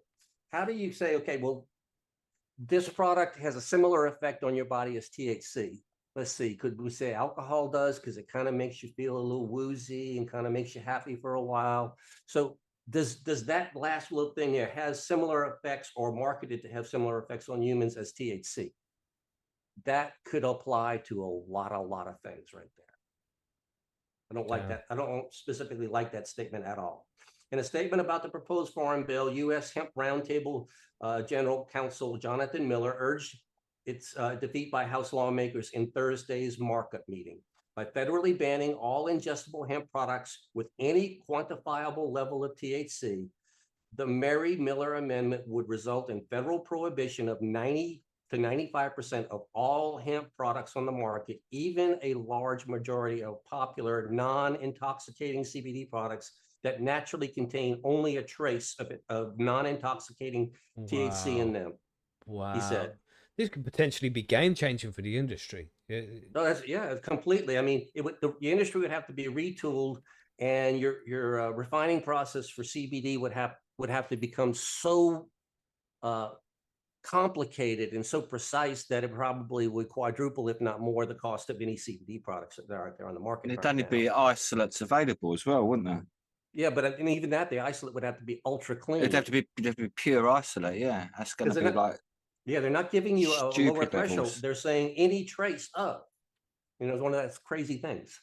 How do you say, okay, well, this product has a similar effect on your body as THC? Let's see, could we say alcohol does, because it kind of makes you feel a little woozy and kind of makes you happy for a while. So does that last little thing there has similar effects or marketed to have similar effects on humans as THC? That could apply to a lot of things right there. I don't like that. I don't specifically like that statement at all. In a statement about the proposed farm bill, U.S. Hemp Roundtable General Counsel Jonathan Miller urged its defeat by House lawmakers in Thursday's markup meeting. By federally banning all ingestible hemp products with any quantifiable level of THC, the Mary Miller Amendment would result in federal prohibition of 90 to 95% of all hemp products on the market, even a large majority of popular non-intoxicating CBD products that naturally contain only a trace of non-intoxicating THC in them. Wow. He said. This could potentially be game-changing for the industry. No, completely. I mean, the industry would have to be retooled, and your refining process for CBD would have to become so complicated and so precise that it probably would quadruple, if not more, the cost of any CBD products that are out there on the market. There'd only be isolates available as well, wouldn't there? Yeah, but even that, the isolate would have to be ultra clean. It'd have to be pure isolate. Yeah, that's going to be like. Yeah, they're not giving you a lower threshold. Levels. They're saying any trace of. It's one of those crazy things.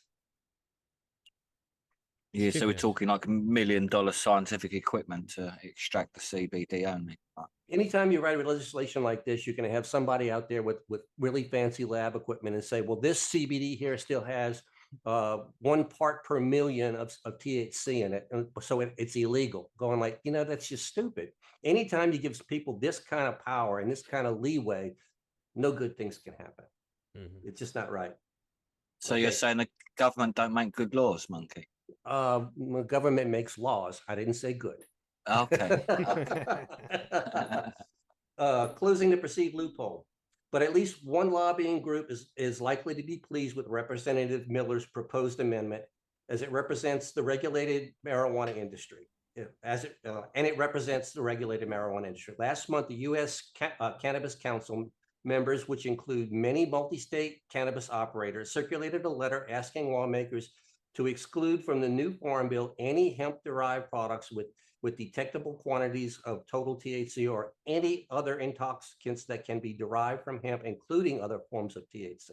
Yeah, so we're talking like $1 million scientific equipment to extract the CBD only. Anytime you write a legislation like this, you're going to have somebody out there with really fancy lab equipment and say, well, this CBD here still has 1 part per million of THC in it. And so it's illegal. Going like, that's just stupid. Anytime you give people this kind of power and this kind of leeway, no good things can happen. Mm-hmm. It's just not right. So you're saying the government don't make good laws, Monkey? The government makes laws. I didn't say good. Okay. Closing the perceived loophole. But at least one lobbying group is likely to be pleased with Representative Miller's proposed amendment, as it represents the regulated marijuana industry. And it represents the regulated marijuana industry. Last month, the U.S. Cannabis Council members, which include many multi-state cannabis operators, circulated a letter asking lawmakers to exclude from the new farm bill any hemp-derived products with detectable quantities of total THC or any other intoxicants that can be derived from hemp, including other forms of THC.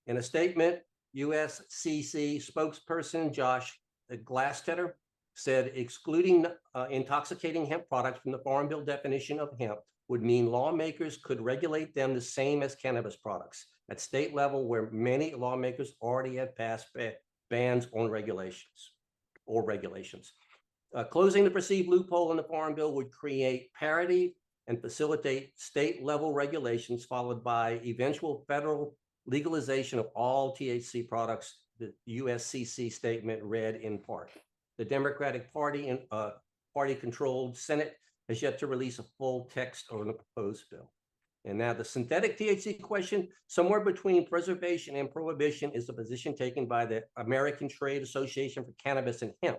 In a statement, USCC spokesperson Josh Glastetter said excluding intoxicating hemp products from the Farm Bill definition of hemp would mean lawmakers could regulate them the same as cannabis products at state level, where many lawmakers already have passed bans on regulations. Closing the perceived loophole in the Farm Bill would create parity and facilitate state-level regulations, followed by eventual federal legalization of all THC products, the USCC statement read in part. The Democratic Party and party-controlled Senate has yet to release a full text on the proposed bill. And now the synthetic THC question, somewhere between preservation and prohibition, is the position taken by the American Trade Association for Cannabis and Hemp.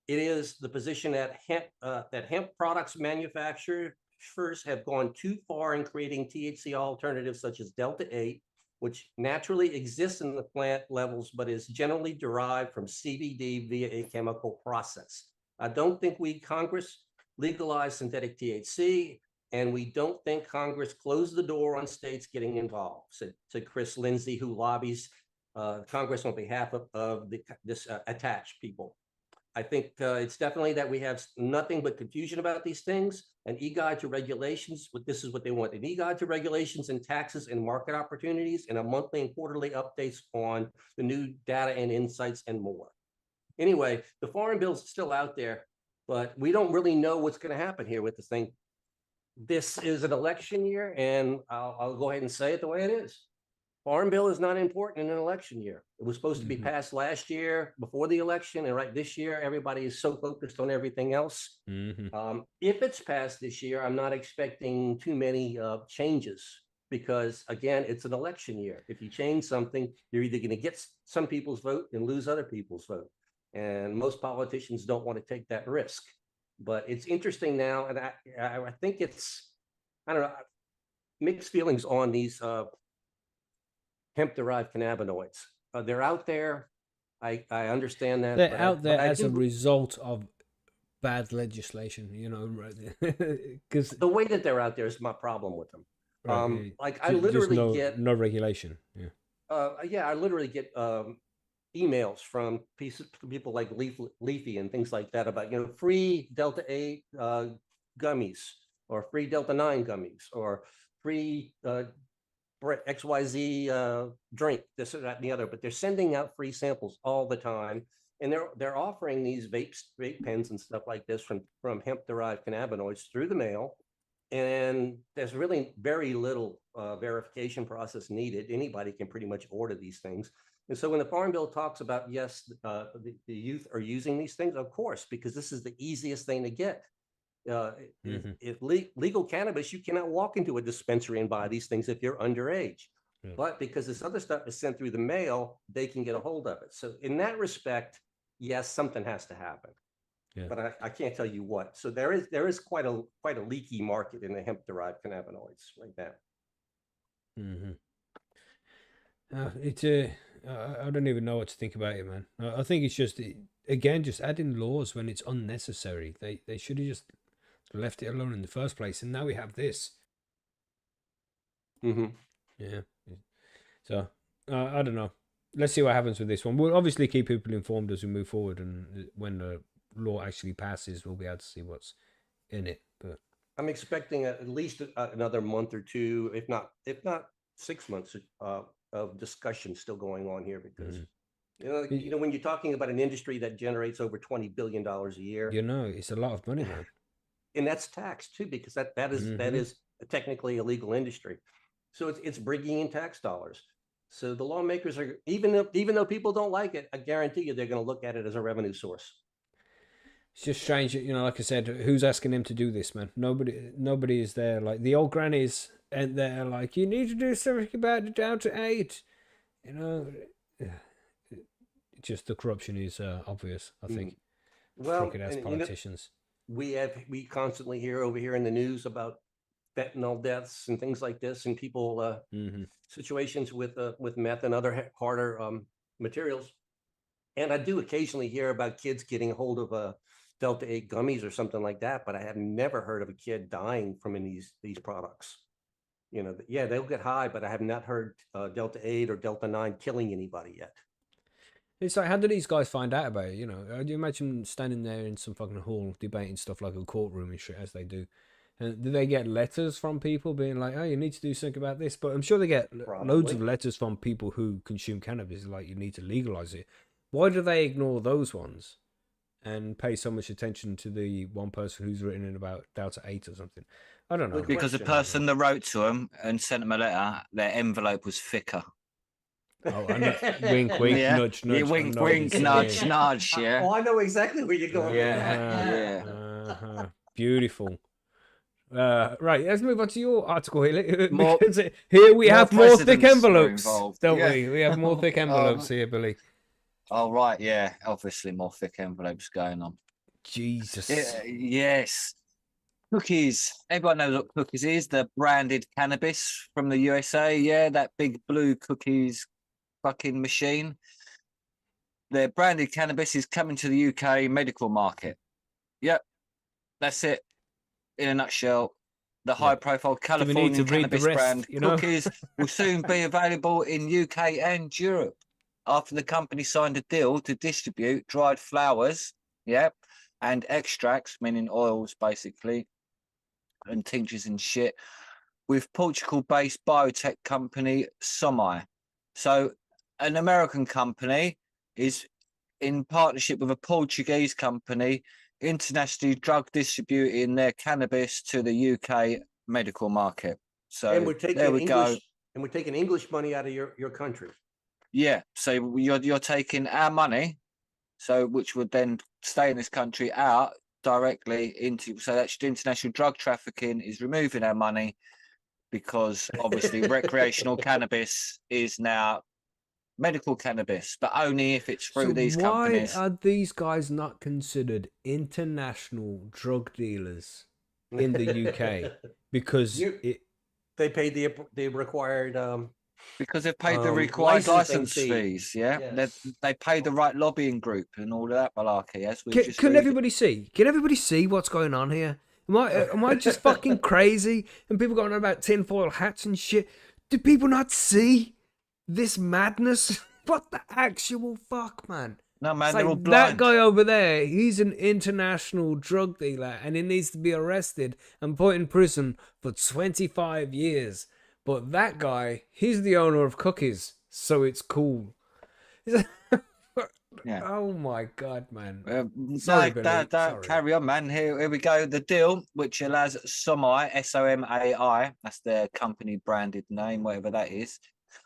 It is the position that hemp products manufacturers have gone too far in creating THC alternatives such as Delta-8, which naturally exists in the plant levels, but is generally derived from CBD via a chemical process. I don't think Congress legalized synthetic THC, and we don't think Congress closed the door on states getting involved, said Chris Lindsay, who lobbies Congress on behalf of this attached people. I think it's definitely that we have nothing but confusion about these things. An e-guide to regulations, this is what they want, an e-guide to regulations and taxes and market opportunities, and a monthly and quarterly updates on the new data and insights and more. Anyway, the Farm Bill's still out there, but we don't really know what's going to happen here with the thing. This is an election year, and I'll go ahead and say it the way it is. Farm Bill is not important in an election year. It was supposed to be passed last year before the election, and right this year, everybody is so focused on everything else. If it's passed this year, I'm not expecting too many changes because, again, it's an election year. If you change something, you're either going to get some people's vote and lose other people's vote. And most politicians don't want to take that risk. But it's interesting now, and I think it's, I don't know, mixed feelings on these hemp-derived cannabinoids. They're out there. I understand that. They're out there as a result of bad legislation, you know, because the way that they're out there is my problem with them. Right, like I literally get no regulation. I literally get emails from people like Leafy and things like that about, you know, free Delta 8 gummies or free Delta 9 gummies or free XYZ drink, this or that and the other, but they're sending out free samples all the time. And they're offering these vape pens and stuff like this from hemp-derived cannabinoids through the mail. And there's really very little verification process needed. Anybody can pretty much order these things. And so when the Farm Bill talks about, yes, the youth are using these things, of course, because this is the easiest thing to get. If legal cannabis, you cannot walk into a dispensary and buy these things if you're underage. But because this other stuff is sent through the mail, they can get a hold of it. So in that respect, yes, something has to happen. But I can't tell you what. So there is quite a leaky market in the hemp-derived cannabinoids right now. I don't even know what to think about it, man. I think it's just, again, just adding laws when it's unnecessary. They should have just left it alone in the first place, and now we have this. Yeah. So I don't know. Let's see what happens with this one. We'll obviously keep people informed as we move forward, and when the law actually passes, we'll be able to see what's in it. But I'm expecting at least another month or two, if not 6 months of discussion still going on here, because you know when you're talking about an industry that generates over $20 billion a year, you know, it's a lot of money, man. And that's taxed too, because that is technically a legal industry. So it's bringing in tax dollars. So the lawmakers are, even though people don't like it, I guarantee you they're going to look at it as a revenue source. It's just strange, you know, like I said, who's asking him to do this, man? Nobody is there. Like the old grannies, and they're like, you need to do something about the Delta 8. You know, just the corruption is obvious, I think. Well, crooked ass politicians. You know, we constantly hear over here in the news about fentanyl deaths and things like this, and people situations with meth and other harder materials. And I do occasionally hear about kids getting a hold of Delta 8 gummies or something like that, but I have never heard of a kid dying from these products. You know, yeah, they'll get high, but I have not heard Delta 8 or Delta 9 killing anybody yet. It's like, how do these guys find out about it? You know, do you imagine standing there in some fucking hall debating stuff like a courtroom and shit, as they do? And do they get letters from people being like, oh, you need to do something about this? But I'm sure they get loads of letters from people who consume cannabis, like, you need to legalize it. Why do they ignore those ones and pay so much attention to the one person who's written in about Delta 8 or something? I don't know. Because the person that wrote to them and sent them a letter, their envelope was thicker. Oh, I know. Wink, wink, nudge, nudge. Yeah, wink, wink, nudge, nudge, yeah. Oh, I know exactly where you're going. Yeah. Beautiful. Right, let's move on to your article here. Here we have more thick envelopes, don't we? We have more thick envelopes here, Billy. Oh, right, yeah. Obviously, more thick envelopes going on. Jesus. Yes. Cookies. Everyone knows what Cookies is. The branded cannabis from the USA. Yeah, that big blue Cookies fucking machine. The branded cannabis is coming to the UK medical market. Yep, that's it in a nutshell. The Yeah. high-profile Do we need to Californian read the cannabis rest, brand you know? Cookies will soon be available in UK and Europe after the company signed a deal to distribute dried flowers, and extracts, meaning oils basically, and tinctures and shit, with Portugal-based biotech company Somai. So an American company is in partnership with a Portuguese company, internationally drug distributing their cannabis to the UK medical market. So And we're taking there we go. English, and we're taking English money out of your country. Yeah. So you're taking our money, so which would then stay in this country out directly into, so that's international drug trafficking is removing our money, because obviously recreational cannabis is now medical cannabis, but only if it's through So these why companies. are these guys not considered international drug dealers in the UK? Because they paid the required Because they've paid the required licensing license fee. fees, yeah. Yes. They paid the right lobbying group and all of that malarkey. As we just Can read. everybody see? Can everybody see what's going on here? Am I just fucking crazy? And people going on about tinfoil hats and shit. Do people not see this madness? What the actual fuck, man? No, man, It's they're like all that blind. guy over there, he's an international drug dealer and he needs to be arrested and put in prison for 25 years. But that guy, he's the owner of Cookies, so it's cool. Yeah. Oh my God, man. Sorry, Billy. Sorry. carry on, man. Here we go. The deal, which allows Somai, Somai, that's their company branded name, whatever that is,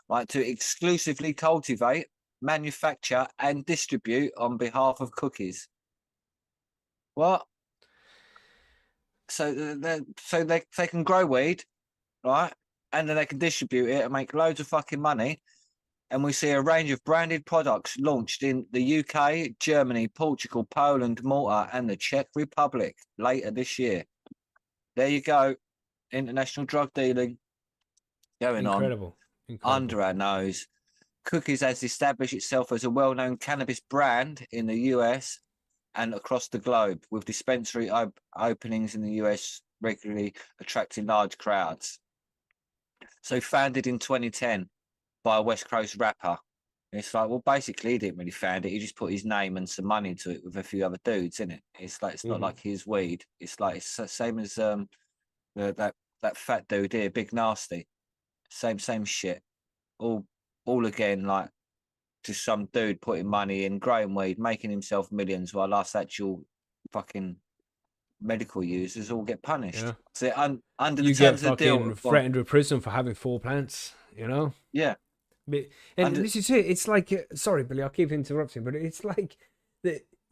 right, to exclusively cultivate, manufacture, and distribute on behalf of Cookies. What? So they can grow weed, right, and then they can distribute it and make loads of fucking money. And we see a range of branded products launched in the UK, Germany, Portugal, Poland, Malta, and the Czech Republic later this year. There you go. International drug dealing going Incredible. on under our nose. Cookies has established itself as a well-known cannabis brand in the US and across the globe, with dispensary openings in the US regularly attracting large crowds. So founded in 2010 by a West Coast rapper. It's like, well, basically, he didn't really found it. He just put his name and some money into it with a few other dudes, isn't it? It's like, it's not like his weed. It's like, it's the same as that fat dude here, Big Nasty. Same shit. All again, like just some dude putting money in, growing weed, making himself millions, while us actual fucking medical users all get punished. Yeah. So under You the get terms of the deal, fucking threatened with prison for having 4 plants, you know? yeah. And this is it. It's like, sorry, Billy, I'll keep interrupting, but it's like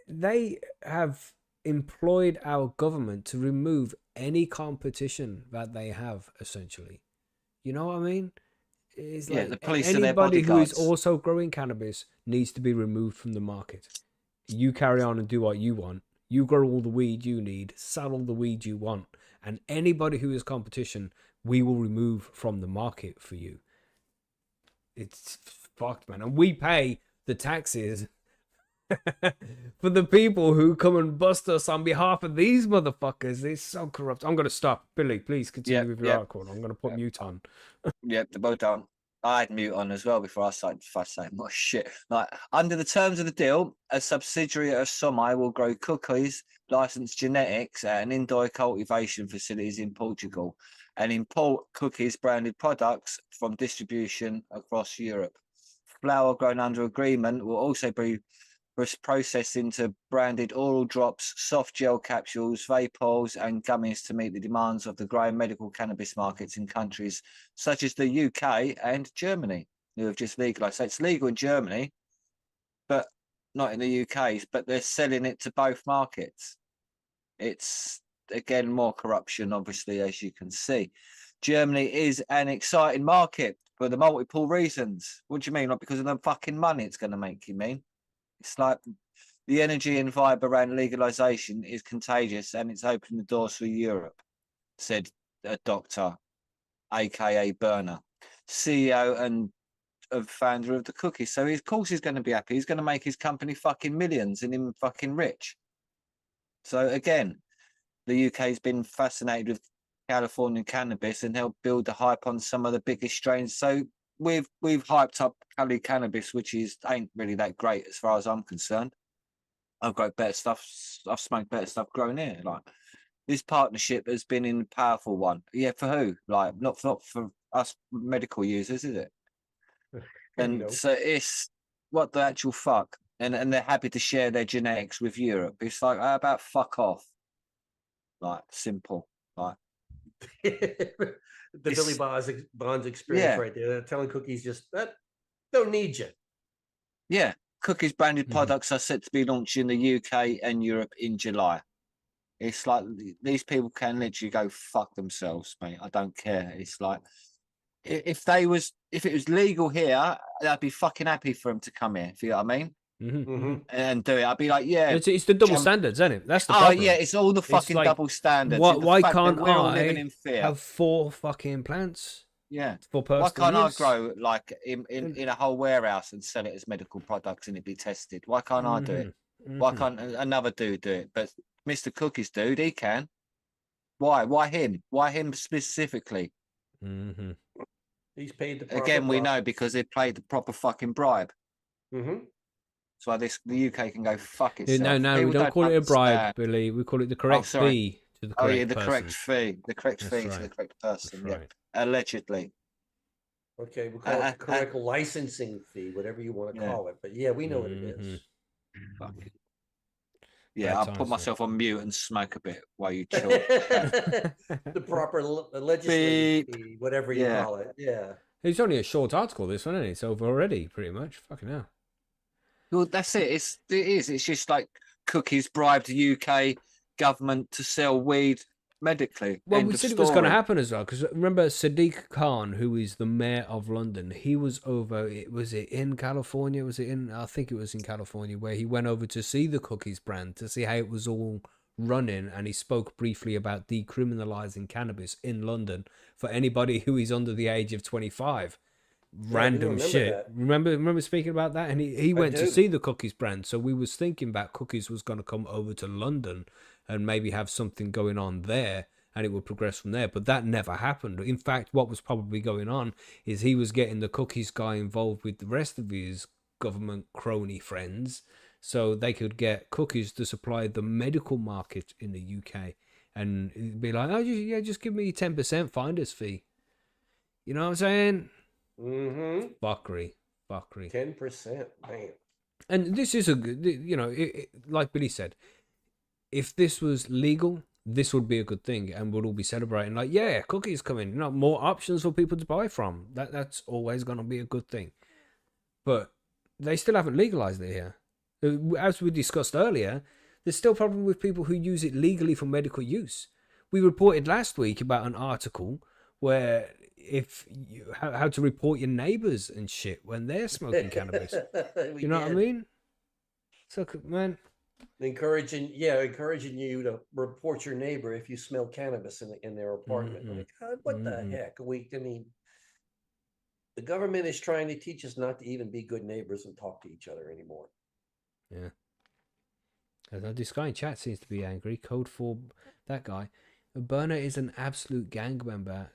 they have employed our government to remove any competition that they have, essentially. You know what I mean? It's like the police are their anybody who is bodyguards. also growing cannabis needs to be removed from the market. You carry on and do what you want. You grow all the weed you need, sell all the weed you want, and anybody who is competition, we will remove from the market for you. It's fucked, man. And we pay the taxes for the people who come and bust us on behalf of these motherfuckers. It's so corrupt. I'm going to stop. Billy, please continue with your article. I'm going to put mute on. Yep, they're both down. I had mute on as well before I started saying more shit. Like, under the terms of the deal, a subsidiary of Somai will grow Cookies, licensed genetics at an indoor cultivation facilities in Portugal, and import Cookies branded products from distribution across Europe. Flower grown under agreement will also be processed into branded oral drops, soft gel capsules, vapours, and gummies to meet the demands of the growing medical cannabis markets in countries such as the UK and Germany, who have just legalised. So it's legal in Germany, but not in the UK, but they're selling it to both markets. It's, again, more corruption, obviously, as you can see. Germany is an exciting market for the multiple reasons. What do you mean? Not because of the fucking money it's going to make, you mean? It's like the energy and vibe around legalisation is contagious and it's opened the doors for Europe, said a doctor, aka Burner, CEO and founder of the Cookies. So of course he's going to be happy. He's going to make his company fucking millions and him fucking rich. So again, the UK's been fascinated with Californian cannabis and helped build the hype on some of the biggest strains. So we've hyped up Cali cannabis, which ain't really that great as far as I'm concerned. I've got better stuff. I've smoked better stuff growing here. Like, this partnership has been a powerful one. Yeah, for who? Like, not for us medical users, is it? And so it's what the actual fuck. And they're happy to share their genetics with Europe. It's like, how about fuck off? Like, simple. Like, The Billy Bonds experience right there. They're telling cookies just don't need you. Yeah, cookies branded products are set to be launched in the UK and Europe in July. It's like these people can literally go fuck themselves, mate. I don't care. It's like if it was legal here, I'd be fucking happy for them to come here. If you know what I mean? And do it. I'd be like, yeah. It's the double standards, isn't it? That's the problem. Oh yeah, it's all the fucking like, double standards. Why can't we're all I living in fear. have 4 fucking plants? Yeah. For personal Why can't use? I grow like in a whole warehouse and sell it as medical products and it be tested? Why can't I do it? Why can't another dude do it? But Mr. Cookies dude, he can. Why? Why him? Why him specifically? He's paid the proper Again, we know because they played the proper fucking bribe. So the UK can go fuck itself. No, we don't call it a bribe, Billy. We call it the correct fee to the correct person. Correct fee. The correct fee to the correct person. That's right. Allegedly. Okay, we call it the correct licensing fee, whatever you want to call it. But yeah, we know what it is. Yeah, I'll put myself on mute and smoke a bit while you chill. The proper legislative fee, whatever you call it. Yeah. It's only a short article, this one, isn't it? It's over already, pretty much. Fucking hell. Well, that's it. It is. It's just like cookies bribed the UK government to sell weed medically. Well, we said it was going to happen as well, because remember Sadiq Khan, who is the mayor of London, he was over, was it in California? I think it was in California, where he went over to see the cookies brand, to see how it was all running, and he spoke briefly about decriminalizing cannabis in London for anybody who is under the age of 25. Random shit. That. Remember speaking about that? And he went to see the cookies brand, so we was thinking about cookies was going to come over to London and maybe have something going on there, and it would progress from there. But that never happened. In fact, what was probably going on is he was getting the cookies guy involved with the rest of his government crony friends, so they could get cookies to supply the medical market in the UK, and it'd be like, oh yeah, just give me 10% finder's fee. You know what I'm saying? Fuckery. 10%, man. And this is a good, like Billy said, if this was legal, this would be a good thing, and we'll all be celebrating like, yeah, cookies coming, more options for people to buy from. That's always going to be a good thing. But they still haven't legalized it here. As we discussed earlier, there's still a problem with people who use it legally for medical use. We reported last week about an article where how to report your neighbors and shit when they're smoking cannabis. You know what I mean? So, man, encouraging you to report your neighbor if you smell cannabis in their apartment. Like, what the heck? The government is trying to teach us not to even be good neighbors and talk to each other anymore. Yeah. This guy in chat seems to be angry. Code for that guy. Burner is an absolute gang member.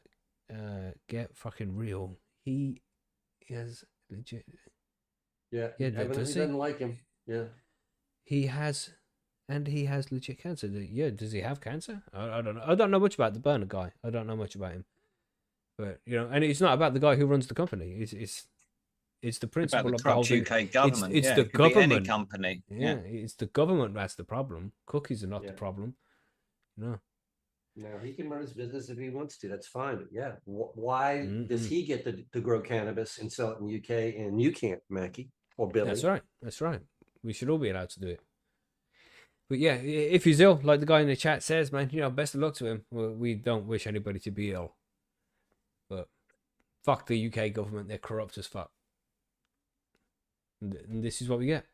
Get fucking real. He is legit. Yeah. He doesn't like him. Yeah. He has legit cancer. Yeah. Does he have cancer? I don't know. I don't know much about the Burner guy. I don't know much about him. But and it's not about the guy who runs the company. It's the principle about the of the UK government. It's yeah, the it could government. be any company. Yeah, it's the government that's the problem. Cookies are not the problem. No. No, he can run his business if he wants to. That's fine. But yeah, why does he get to grow cannabis and sell it in the UK and you can't, Mackie or Billy? That's right. We should all be allowed to do it. But yeah, if he's ill, like the guy in the chat says, man, best of luck to him. We don't wish anybody to be ill. But fuck the UK government. They're corrupt as fuck. And this is what we get,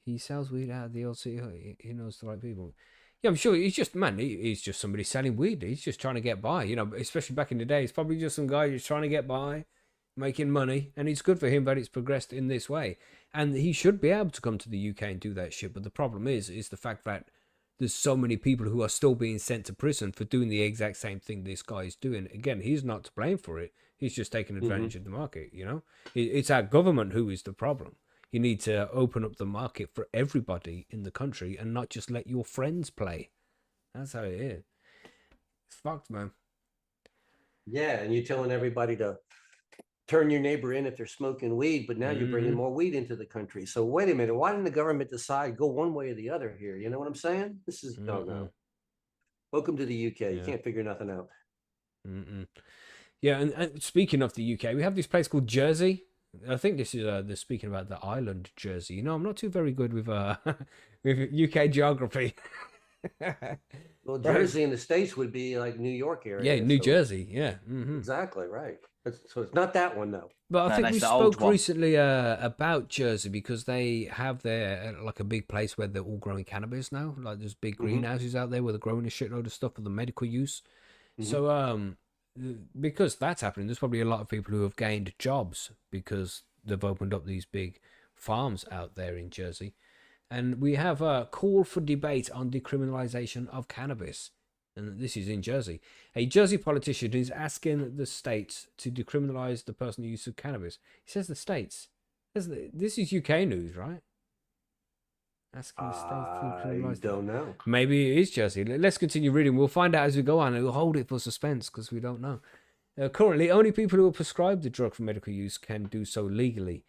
He sells weed out of the old city. He knows the right people. Yeah, I'm sure he's just, he's just somebody selling weed. He's just trying to get by, especially back in the day. He's probably just some guy who's trying to get by, making money, and it's good for him that it's progressed in this way. And he should be able to come to the UK and do that shit. But the problem is the fact that there's so many people who are still being sent to prison for doing the exact same thing this guy is doing. Again, he's not to blame for it. He's just taking advantage of the market, you know? It's our government who is the problem. You need to open up the market for everybody in the country and not just let your friends play. That's how it is. It's fucked, man. Yeah, and you're telling everybody to turn your neighbor in if they're smoking weed, but now you're bringing more weed into the country. So wait a minute, why didn't the government decide go one way or the other here? You know what I'm saying? This is no. Welcome to the UK. You can't figure nothing out. Yeah, and speaking of the UK, we have this place called Jersey. I think this is they're speaking about the island Jersey. You know, I'm not too very good with with UK geography. Well, Jersey in the States would be like New York area. Yeah, New Jersey. Yeah, exactly right. So it's not that one though. But I think we spoke recently about Jersey because they have their like a big place where they're all growing cannabis now. Like there's big greenhouses out there where they're growing a shitload of stuff for the medical use. So because that's happening, there's probably a lot of people who have gained jobs because they've opened up these big farms out there in Jersey. And we have a call for debate on decriminalization of cannabis. And this is in Jersey. A Jersey politician is asking the states to decriminalize the personal use of cannabis. He says the states. This is UK news, right? Asking the states to decriminalize. I don't know. Maybe it is Jersey. Let's continue reading. We'll find out as we go on. We'll hold it for suspense because we don't know. Currently, only people who are prescribed the drug for medical use can do so legally.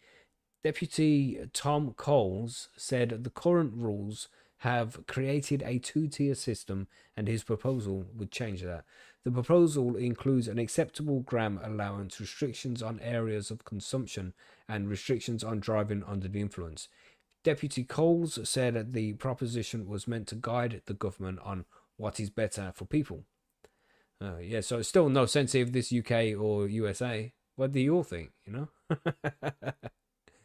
Deputy Tom Coles said the current rules have created a two-tier system and his proposal would change that. The proposal includes an acceptable gram allowance, restrictions on areas of consumption, and restrictions on driving under the influence. Deputy Coles said the proposition was meant to guide the government on what is better for people. Yeah, so it's still no sense if this UK or USA. What do you all think, you know?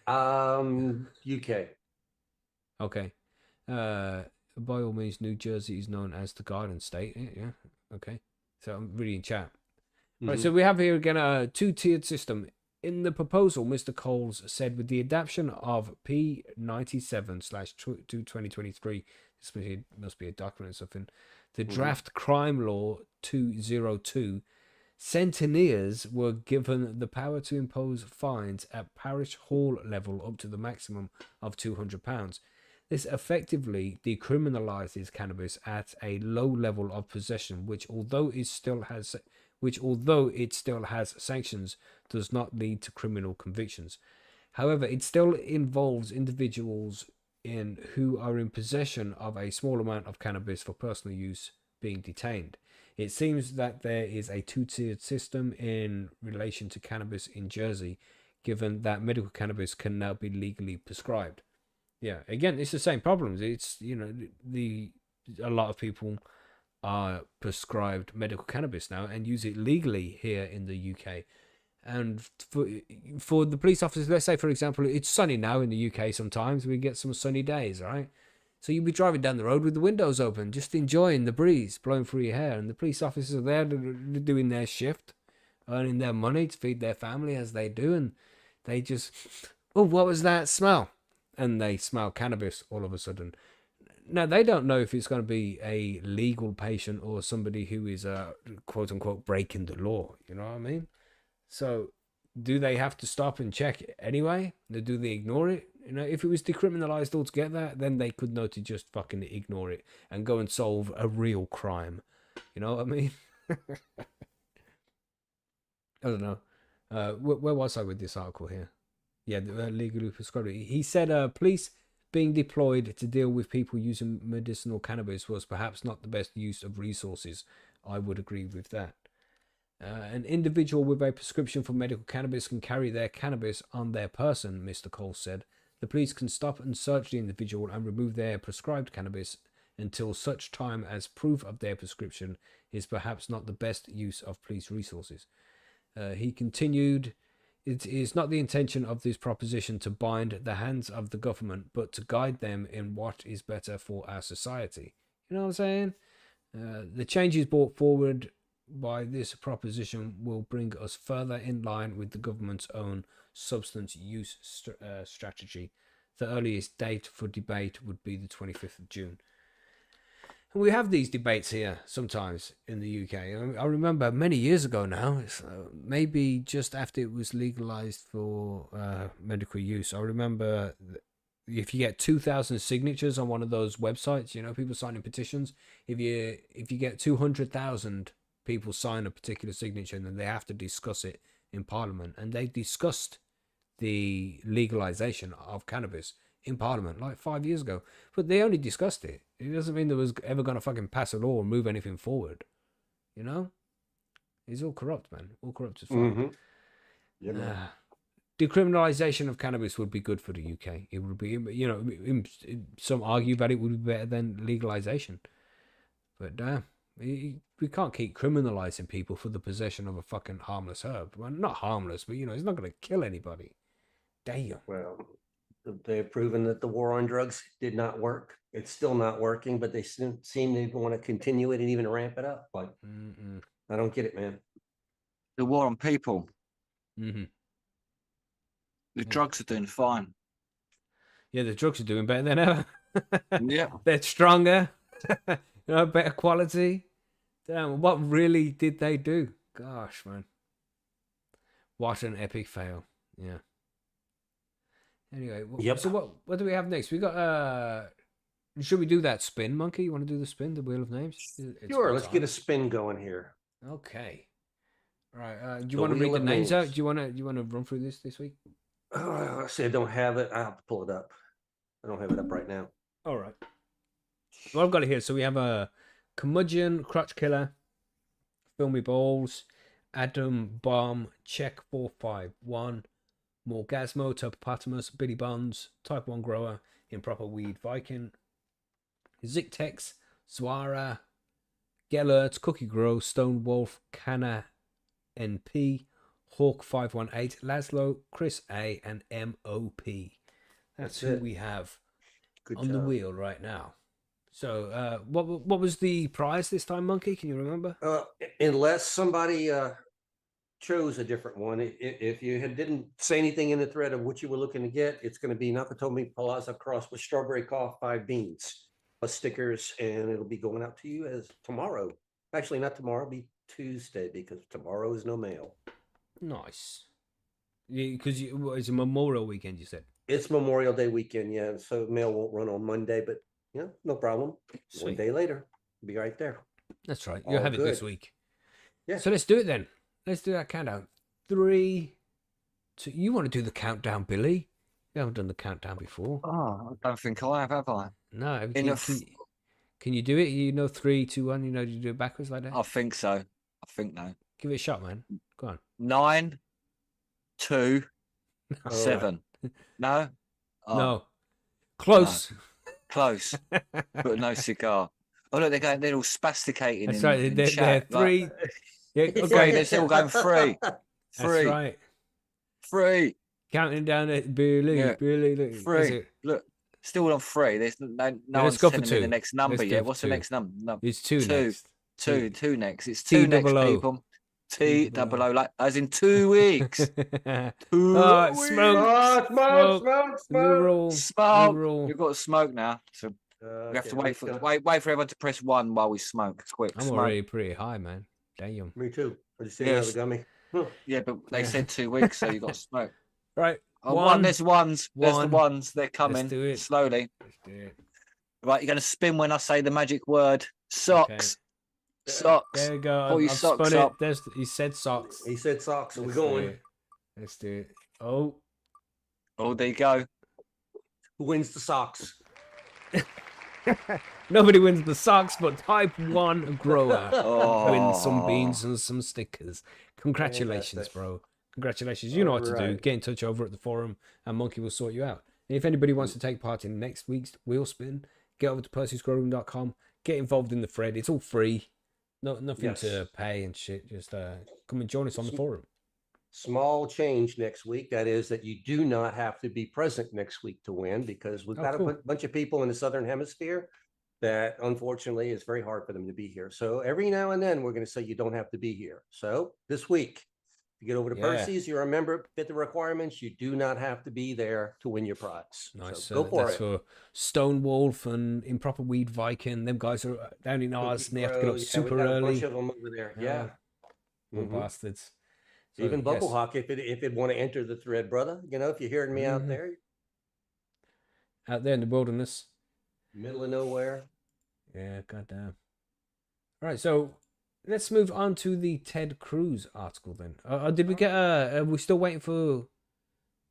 UK. Okay. By all means, New Jersey is known as the Garden State. Yeah. Okay. So I'm reading chat. Right. So we have here again a two-tiered system. In the proposal, Mr. Coles said with the adoption of P97/2023, this must be a document or something, the draft crime law 202, centennials were given the power to impose fines at parish hall level up to the maximum of £200. This effectively decriminalizes cannabis at a low level of possession, which although it still has sanctions, does not lead to criminal convictions. However, it still involves individuals who are in possession of a small amount of cannabis for personal use being detained. It seems that there is a two-tiered system in relation to cannabis in Jersey, given that medical cannabis can now be legally prescribed. Yeah, again, it's the same problems. It's, you know, a lot of people are prescribed medical cannabis now and use it legally here in the UK. And for the police officers, let's say, for example, it's sunny now in the UK sometimes. We get some sunny days, right? So you'll be driving down the road with the windows open, just enjoying the breeze blowing through your hair. And the police officers are there doing their shift, earning their money to feed their family as they do. And they just, oh, what was that smell? And they smell cannabis all of a sudden. Now, they don't know if it's going to be a legal patient or somebody who is, quote unquote, breaking the law. You know what I mean? So do they have to stop and check anyway? Do they ignore it? You know, if it was decriminalized altogether, then they could know to just fucking ignore it and go and solve a real crime. You know what I mean? I don't know. Where was I with this article here? Yeah, legally prescribed. He said police being deployed to deal with people using medicinal cannabis was perhaps not the best use of resources. I would agree with that. An individual with a prescription for medical cannabis can carry their cannabis on their person, Mr. Cole said. The police can stop and search the individual and remove their prescribed cannabis until such time as proof of their prescription is perhaps not the best use of police resources. He continued, it is not the intention of this proposition to bind the hands of the government, but to guide them in what is better for our society. You know what I'm saying? The changes brought forward why this proposition will bring us further in line with the government's own substance use strategy. The earliest date for debate would be the 25th of June. And we have these debates here sometimes in the UK. I remember many years ago now, it's, maybe just after it was legalized for medical use. I remember if you get 2,000 signatures on one of those websites, you know, people signing petitions. If you get 200,000 people sign a particular signature, then they have to discuss it in Parliament. And they discussed the legalization of cannabis in Parliament like 5 years ago, but they only discussed it. It doesn't mean there was ever going to fucking pass a law or move anything forward. You know, it's all corrupt, man. All corrupt as fuck. Mm-hmm. Yeah, decriminalisation of cannabis would be good for the UK. It would be, you know, some argue that it would be better than legalisation, but we can't keep criminalising people for the possession of a fucking harmless herb. Well, not harmless, but you know, it's not going to kill anybody. Damn. well, they've proven that the war on drugs did not work. It's still not working, but they seem to want to continue it and even ramp it up. But I don't get it, man. The war on people. Mm-hmm. The drugs are doing fine. Yeah, the drugs are doing better than ever. Yeah. They're stronger, you know, better quality. Damn, what really did they do? Gosh, man. What an epic fail. Yeah. Anyway, Yep. So what do we have next? We got should we do that spin, Monkey? You want to do the spin, the wheel of names? Sure, let's get a spin going here. Okay. All right. Do you The want to read wheel the of names out? names. Do you want to run through this week? I say I don't have it. I have to pull it up. I don't have it up right now. All right. Well, I've got it here. So we have a Curmudgeon, Crotch Killer, Filmy Balls, Adam Bomb, Check 451, Morgasmo, Topopotamus, Billy Bonds, Type 1 Grower, Improper Weed Viking, Zictex, Zwara, Gellert, Cookie Grow, Stone Wolf, Canna NP, Hawk 518, Laszlo, Chris A, and MOP. That's who we have on the wheel right now. So, what was the prize this time, Monkey? Can you remember? Unless somebody chose a different one. If you didn't say anything in the thread of what you were looking to get, it's going to be Nakatomi Palazzo Cross with Strawberry Cough 5 beans, plus stickers, and it'll be going out to you as tomorrow. Actually, not tomorrow, it'll be Tuesday because tomorrow is no mail. Nice. Because it's a Memorial Weekend, you said. It's Memorial Day weekend, yeah. So mail won't run on Monday, but yeah, no problem. Sweet. 1 day later, be right there. That's right. You'll have it this week. Yeah. So let's do it then. Let's do that countdown. 3, 2. You want to do the countdown, Billy? You haven't done the countdown before. Oh, I don't think I have I? No. Can you do it? You know 3, 2, 1. You know, you do it backwards like that. I think so. I think no. Give it a shot, man. Go on. 9, 2, 7. No. Oh, No. Close. No. Close, but no cigar. Oh look, they're all spasticating. That's in, right. in They're chat. 3. Like, Yeah, okay, they're still going 3. That's right. 3. Counting down at Billy. Yeah. Billy. Look. 3. Look, still on 3. There's no let's one's go for telling me 2. the next number Let's go yet. for What's 2. the next number? No. It's 2 next. 2 next. It's 2 next, T-double-O. people. T-double-O, like as in 2 weeks. 2 Oh, weeks. smoke. Smoke. Smoke. You've got to smoke now. So we have to Okay, wait for everyone to press 1 while we smoke. It's quick. I'm Smoke. already pretty high, man. Damn. Me too. I just see Yes. another gummy. Yeah, but they said 2 weeks, so you got to smoke. Right. Oh, One. there's ones. There's the ones. They're coming do it. slowly. Let's do it. Right, you're going to spin when I say the magic word. Socks. Socks. There we go. Pull your I've socks spun up. it. He said socks. He said socks, so we're Let's do going. it. Let's do it. Oh. Oh, there you go. Who wins the socks? Nobody wins the socks, but Type 1 Grower Oh. wins some beans and some stickers. Congratulations, Fantastic. bro. Congratulations. You know what to do. Alright. Get in touch over at the forum and Monkey will sort you out. And if anybody wants to take part in next week's wheel spin, get over to percysgrowroom.com. Get involved in the thread. It's all free. Nothing Yes. to pay and shit. Just come and join us on the forum. Small change next week. That is that you do not have to be present next week to win because we've Oh, got cool. a bunch of people in the Southern Hemisphere that unfortunately it's very hard for them to be here. So every now and then we're going to say you don't have to be here. So this week, you get over to Percys, you remember, fit the requirements. You do not have to be there to win your prize. Nice. So go for that's it. for Stonewolf and Improper Weed Viking. Them guys are down in ours, and they have to get up super we got early. a bunch of them over there. Yeah. Little bastards. So, even Bucklehawk, if it want to enter the thread, brother. You know, if you're hearing me out there in the wilderness, middle of nowhere. Yeah, goddamn. All right, so let's move on to the Ted Cruz article then. Did we get are we still waiting for?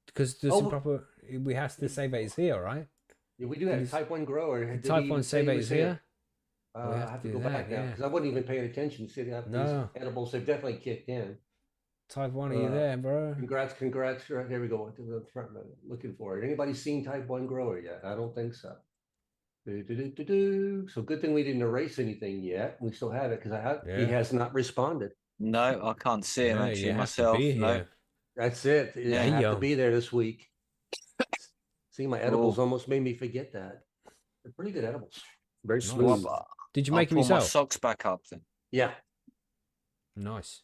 Because there's some proper. We have to say that he's here, right? Yeah, we do have Type 1 grower. Type 1 say that he's here. I have to go back now because I wasn't even paying attention. Sitting up these edibles, they've definitely kicked in. Type 1, are you there, bro? Congrats. There we go. Looking for it. Anybody seen Type 1 grower yet? I don't think so. So good thing we didn't erase anything yet. We still have it because he has not responded. No, I can't see him actually myself. No. That's it. I have to be there this week. See, my edibles almost made me forget that. They're pretty good edibles. Very smooth. Did you make them pull yourself? my socks back up then. Yeah. Nice.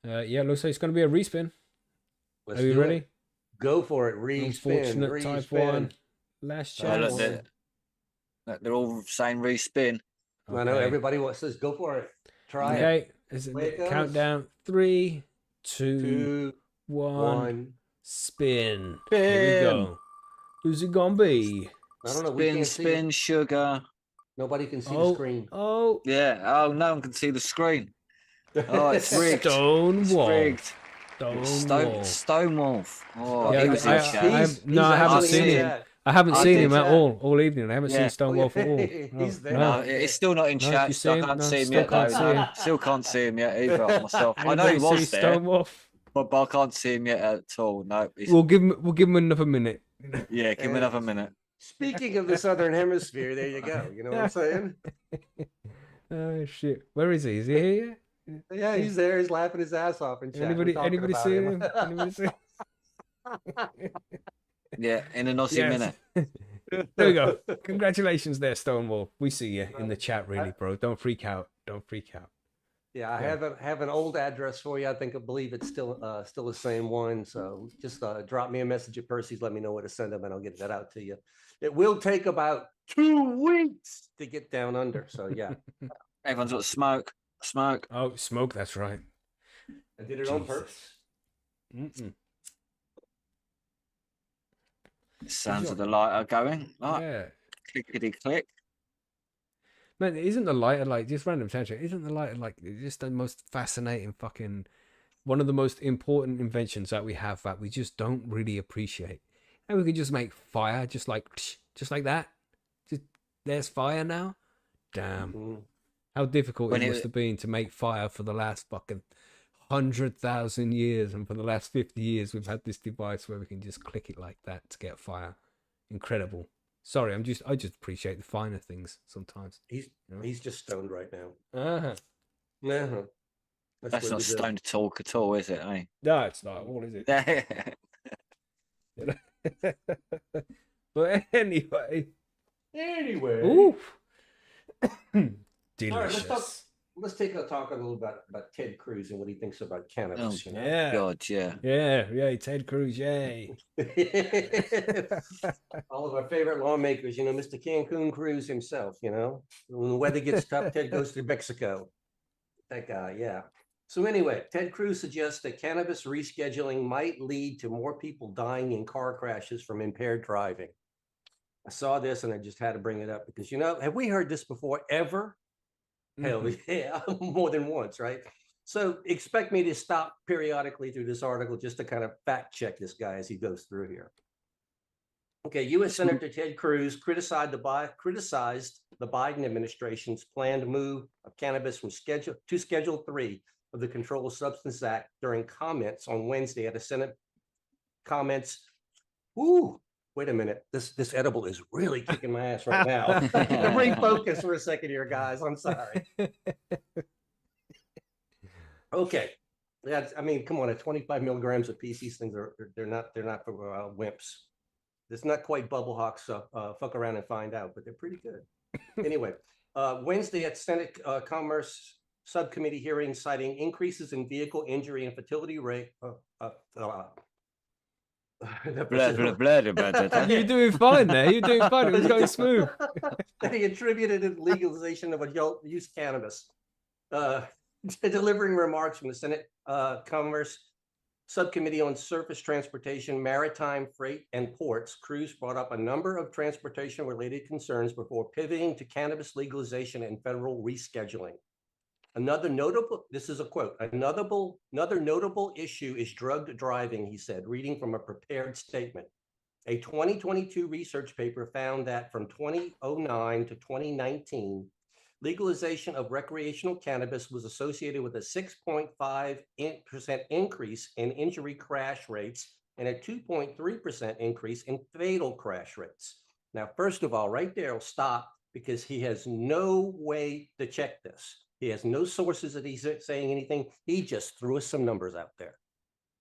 Yeah, looks like it's going to be a respin. Let's Are you ready? It. Go for it. Unfortunate Type 1. Last chance. They're all saying respin. Okay. I know everybody says go for it. Try it. Okay. Is it countdown? 3, 2, 1. Spin. Here we go. Who's it gonna be? I don't know. Spin, sugar. Nobody can see the screen. Oh. Yeah. Oh, no one can see the screen. Oh, it's rigged. Stonewolf. Stonewolf. Oh, yeah, he was in chat. No, I haven't seen him. I haven't seen him at all evening. I haven't seen Stonewolf at all. He's there. No, it's still not in chat. I can't see him yet. Still can't see him yet either myself. I know he was there. Stonewolf? But I can't see him yet at all. No. We'll give him another minute. Yeah, give him another minute. Speaking of the Southern Hemisphere, there you go. You know what I'm saying? Oh shit! Where is he? Is he here? Yeah, he's there. He's laughing his ass off in chat. Anybody see him? Anybody see him? Yeah, in an Aussie minute. There we go. Congratulations there, Stonewall. We see you in the chat, really, bro. Don't freak out. Don't freak out. Yeah, I have an old address for you. I believe it's still the same one. So just drop me a message at Percys. Let me know where to send them, and I'll get that out to you. It will take about 2 weeks to get down under. So yeah. Everyone's got smoke. Oh, smoke. That's right. I did it on purpose. Sounds of the lighter going. Oh, yeah. Clickety click. Man, isn't the lighter like just random tangent? Isn't the lighter like just the most fascinating fucking one of the most important inventions that we have that we just don't really appreciate? And we could just make fire just like that. Just there's fire now. Damn. How difficult it must have been to make fire for the last fucking 100,000 years, and for the last 50 years we've had this device where we can just click it like that to get fire. Incredible. Sorry, I just appreciate the finer things sometimes. He's just stoned right now. Uh-huh. That's not stoned talk at all, is it? Eh? No, it's not. What is it? But anyway. Ooh. Delicious. All right, let's talk a little about Ted Cruz and what he thinks about cannabis. Oh, yeah. God, yeah, Ted Cruz, yay. All of our favorite lawmakers, Mr. Cancun Cruz himself, when the weather gets tough, Ted goes to Mexico. That guy, yeah. So anyway, Ted Cruz suggests that cannabis rescheduling might lead to more people dying in car crashes from impaired driving. I saw this and I just had to bring it up because, have we heard this before ever? Hell yeah, more than once, right? So expect me to stop periodically through this article just to kind of fact check this guy as he goes through here. Okay, U.S. Senator Ted Cruz criticized the Biden administration's planned move of cannabis from Schedule 3 of the Controlled Substance Act during comments on Wednesday at a Senate comments. Wait a minute. This edible is really kicking my ass right now. Refocus for a second here, guys. I'm sorry. Okay. Come on. At 25 milligrams a piece, these things they're not for wimps. It's not quite Bubble Hawks, fuck around and find out, but they're pretty good. Anyway, Wednesday at Senate Commerce Subcommittee hearing citing increases in vehicle injury and fertility rate. You're doing fine there. You're doing fine. It was going smooth. That he attributed the legalization of adult use cannabis. Delivering remarks from the Senate Commerce Subcommittee on Surface Transportation, Maritime, Freight, and Ports, Cruz brought up a number of transportation-related concerns before pivoting to cannabis legalization and federal rescheduling. Another notable, this is a quote, another notable issue is drug driving, he said, reading from a prepared statement. A 2022 research paper found that from 2009 to 2019, legalization of recreational cannabis was associated with a 6.5% increase in injury crash rates and a 2.3% increase in fatal crash rates. Now, first of all, right there, I'll stop because he has no way to check this. He has no sources that he's saying anything. He just threw us some numbers out there.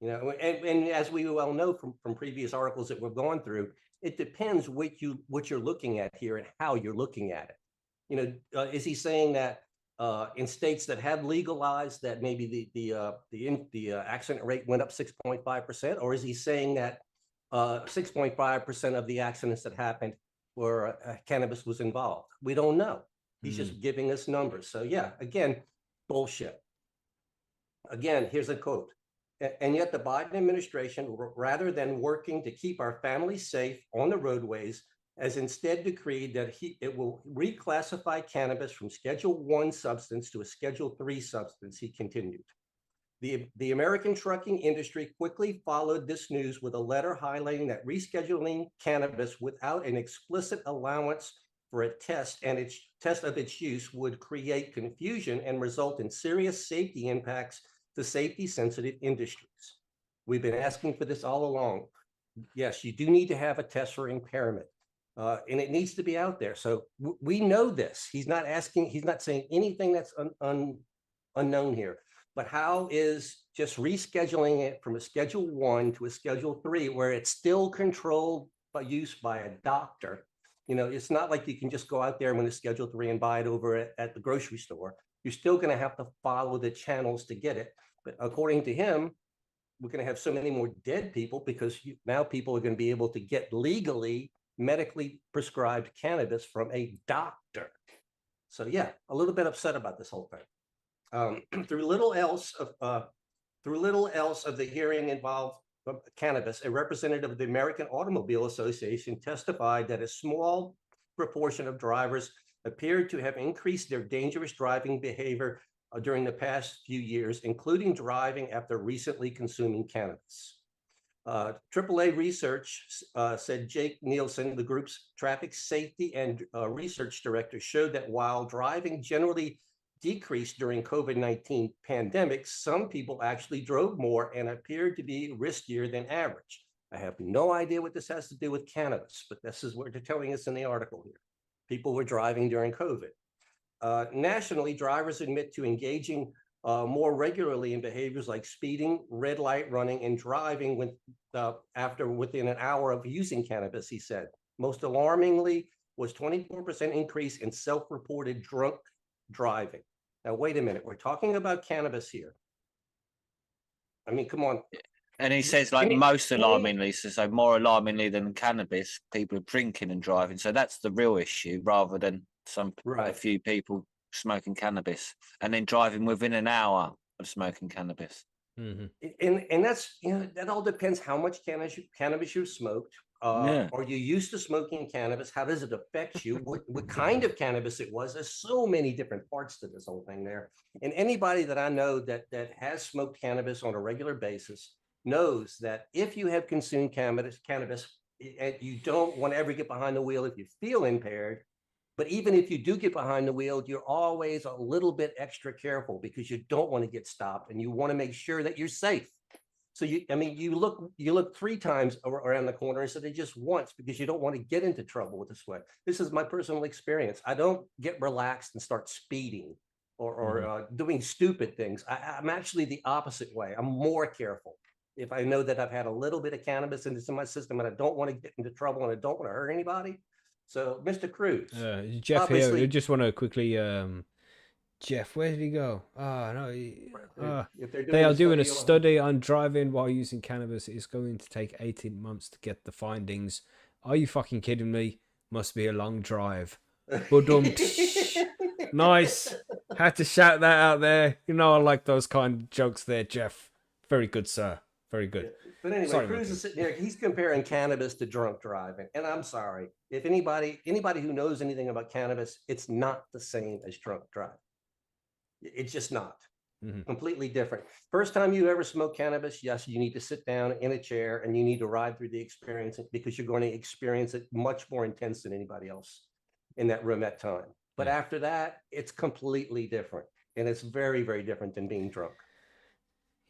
You know, and as we well know from previous articles that we've gone through, it depends what you're looking at here and how you're looking at it. You know, is he saying that in states that have legalized that maybe the accident rate went up 6.5%, or is he saying that 6.5% of the accidents that happened where cannabis was involved? We don't know. He's just giving us numbers. So yeah, again, bullshit. Again, here's a quote. And yet the Biden administration, rather than working to keep our families safe on the roadways, has instead decreed that it will reclassify cannabis from Schedule I substance to a Schedule III substance, he continued. The American trucking industry quickly followed this news with a letter highlighting that rescheduling cannabis without an explicit allowance for a test and its test of its use would create confusion and result in serious safety impacts to safety-sensitive industries. We've been asking for this all along. Yes, you do need to have a test for impairment, and it needs to be out there. So we know this. He's not saying anything that's unknown here. But how is just rescheduling it from a Schedule I to a Schedule III, where it's still controlled by use by a doctor? You know, it's not like you can just go out there with a Schedule III and buy it over at the grocery store. You're still going to have to follow the channels to get it. But according to him, we're going to have so many more dead people because now people are going to be able to get legally, medically prescribed cannabis from a doctor. So yeah, a little bit upset about this whole thing. Through little else of the hearing involved cannabis, a representative of the American Automobile Association testified that a small proportion of drivers appeared to have increased their dangerous driving behavior during the past few years, including driving after recently consuming cannabis. AAA Research said Jake Nielsen, the group's traffic safety and research director, showed that while driving generally decreased during COVID-19 pandemic, some people actually drove more and appeared to be riskier than average. I have no idea what this has to do with cannabis, but this is what they're telling us in the article here. People were driving during COVID. Nationally, drivers admit to engaging more regularly in behaviors like speeding, red light running, and driving within an hour of using cannabis, he said. Most alarmingly was 24% increase in self-reported drunk driving. Now, wait a minute. We're talking about cannabis here. I mean, come on. And he says, like, most alarmingly, so more alarmingly than cannabis, people are drinking and driving. So that's the real issue, rather than a few people smoking cannabis and then driving within an hour of smoking cannabis. Mm-hmm. And that's, you know, that all depends how much cannabis you've smoked. Are you used to smoking cannabis? How does it affect you? What kind of cannabis it was? There's so many different parts to this whole thing there. And anybody that I know that has smoked cannabis on a regular basis knows that if you have consumed cannabis, and you don't want to ever get behind the wheel if you feel impaired, but even if you do get behind the wheel, you're always a little bit extra careful because you don't want to get stopped and you want to make sure that you're safe. So you look 3 times around the corner instead of just once because you don't want to get into trouble with the sweat. This is my personal experience. I don't get relaxed and start speeding or doing stupid things. I'm actually the opposite way. I'm more careful. if I know that I've had a little bit of cannabis in my system and I don't want to get into trouble and I don't want to hurt anybody. So, Mr. Cruz, Jeff here. I obviously, just want to quickly, Jeff, where did he go? No, if they're they are doing a on- study on driving while using cannabis. It's going to take 18 months to get the findings. Are you fucking kidding me? Must be a long drive. Nice. Had to shout that out there. You know, I like those kind of jokes there, Jeff. Very good, sir. Very good. Yeah. But anyway, Sorry, Cruz is sitting here. He's comparing cannabis to drunk driving, and I'm sorry if anybody who knows anything about cannabis, it's not the same as drunk driving. It's just not. Completely different. First time you ever smoke cannabis, yes, you need to sit down in a chair and you need to ride through the experience because you're going to experience it much more intense than anybody else in that room at time. But after that, it's completely different, and it's very, very different than being drunk.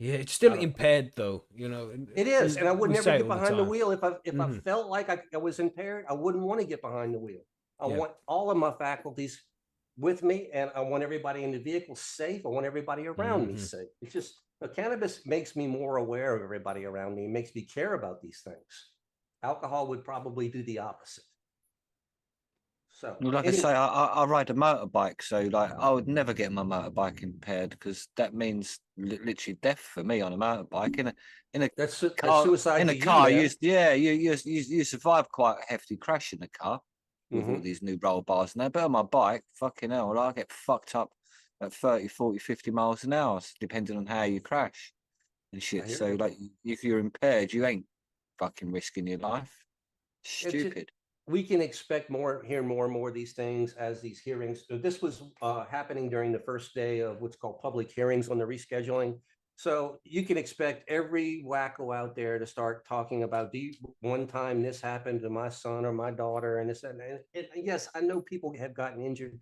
Yeah, it's still impaired though, you know. It is, and I would never get behind the time. wheel if I felt like I was impaired. I wouldn't want to get behind the wheel. I want all of my faculties with me, and I want everybody in the vehicle safe. I want everybody around me safe. It's just cannabis makes me more aware of everybody around me. It makes me care about these things. Alcohol would probably do the opposite. So, well, like I say, I ride a motorbike, so like I would never get my motorbike impaired because that means literally death for me on a motorbike. That's car, suicide. In a car, you survive quite a hefty crash in the car with all these new roll bars and that. But on my bike, fucking hell, I get fucked up at 30, 40, 50 miles an hour, depending on how you crash and shit. So like, if you're impaired, you ain't fucking risking your life. Stupid. We can expect hear more and more of these things as these hearings. This was happening during the first day of what's called public hearings on the rescheduling. So you can expect every wacko out there to start talking about one time this happened to my son or my daughter and this. And yes, I know people have gotten injured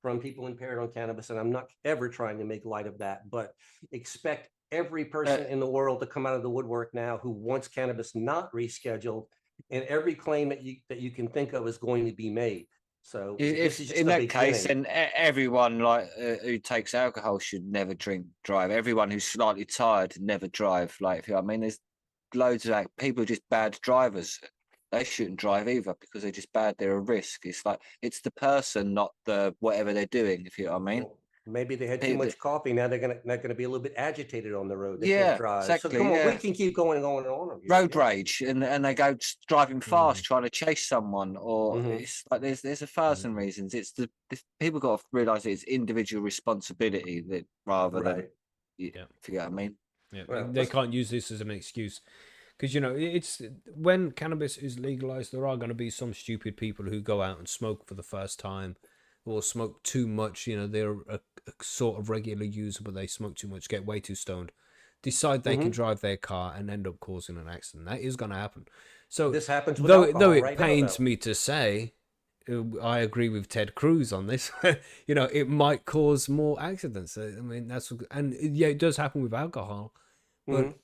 from people impaired on cannabis, and I'm not ever trying to make light of that, but expect every person in the world to come out of the woodwork now who wants cannabis not rescheduled. And every claim that you can think of is going to be made. So if in that case, then everyone who takes alcohol should never drive. Everyone who's slightly tired never drive. Like, if you know what I mean, there's loads of people who are just bad drivers. They shouldn't drive either because they're just bad. They're a risk. It's like it's the person, not the whatever they're doing. If you know what I mean. Well, maybe they had too much coffee. Now they're gonna be a little bit agitated on the road. They can't drive. Exactly. So come on, we can keep going on. Road rage, and they go driving fast, trying to chase someone, or it's like there's 1,000 reasons. It's people got to realize it's individual responsibility that rather than if you get what I mean. Yeah, well, they can't use this as an excuse. Because, you know, it's when cannabis is legalized, there are going to be some stupid people who go out and smoke for the first time or smoke too much. You know, they're a sort of regular user, but they smoke too much, get way too stoned, decide they can drive their car and end up causing an accident. That is going to happen. So this happens with though alcohol it right pains now, me to say, I agree with Ted Cruz on this. You know, it might cause more accidents. I mean, it does happen with alcohol, but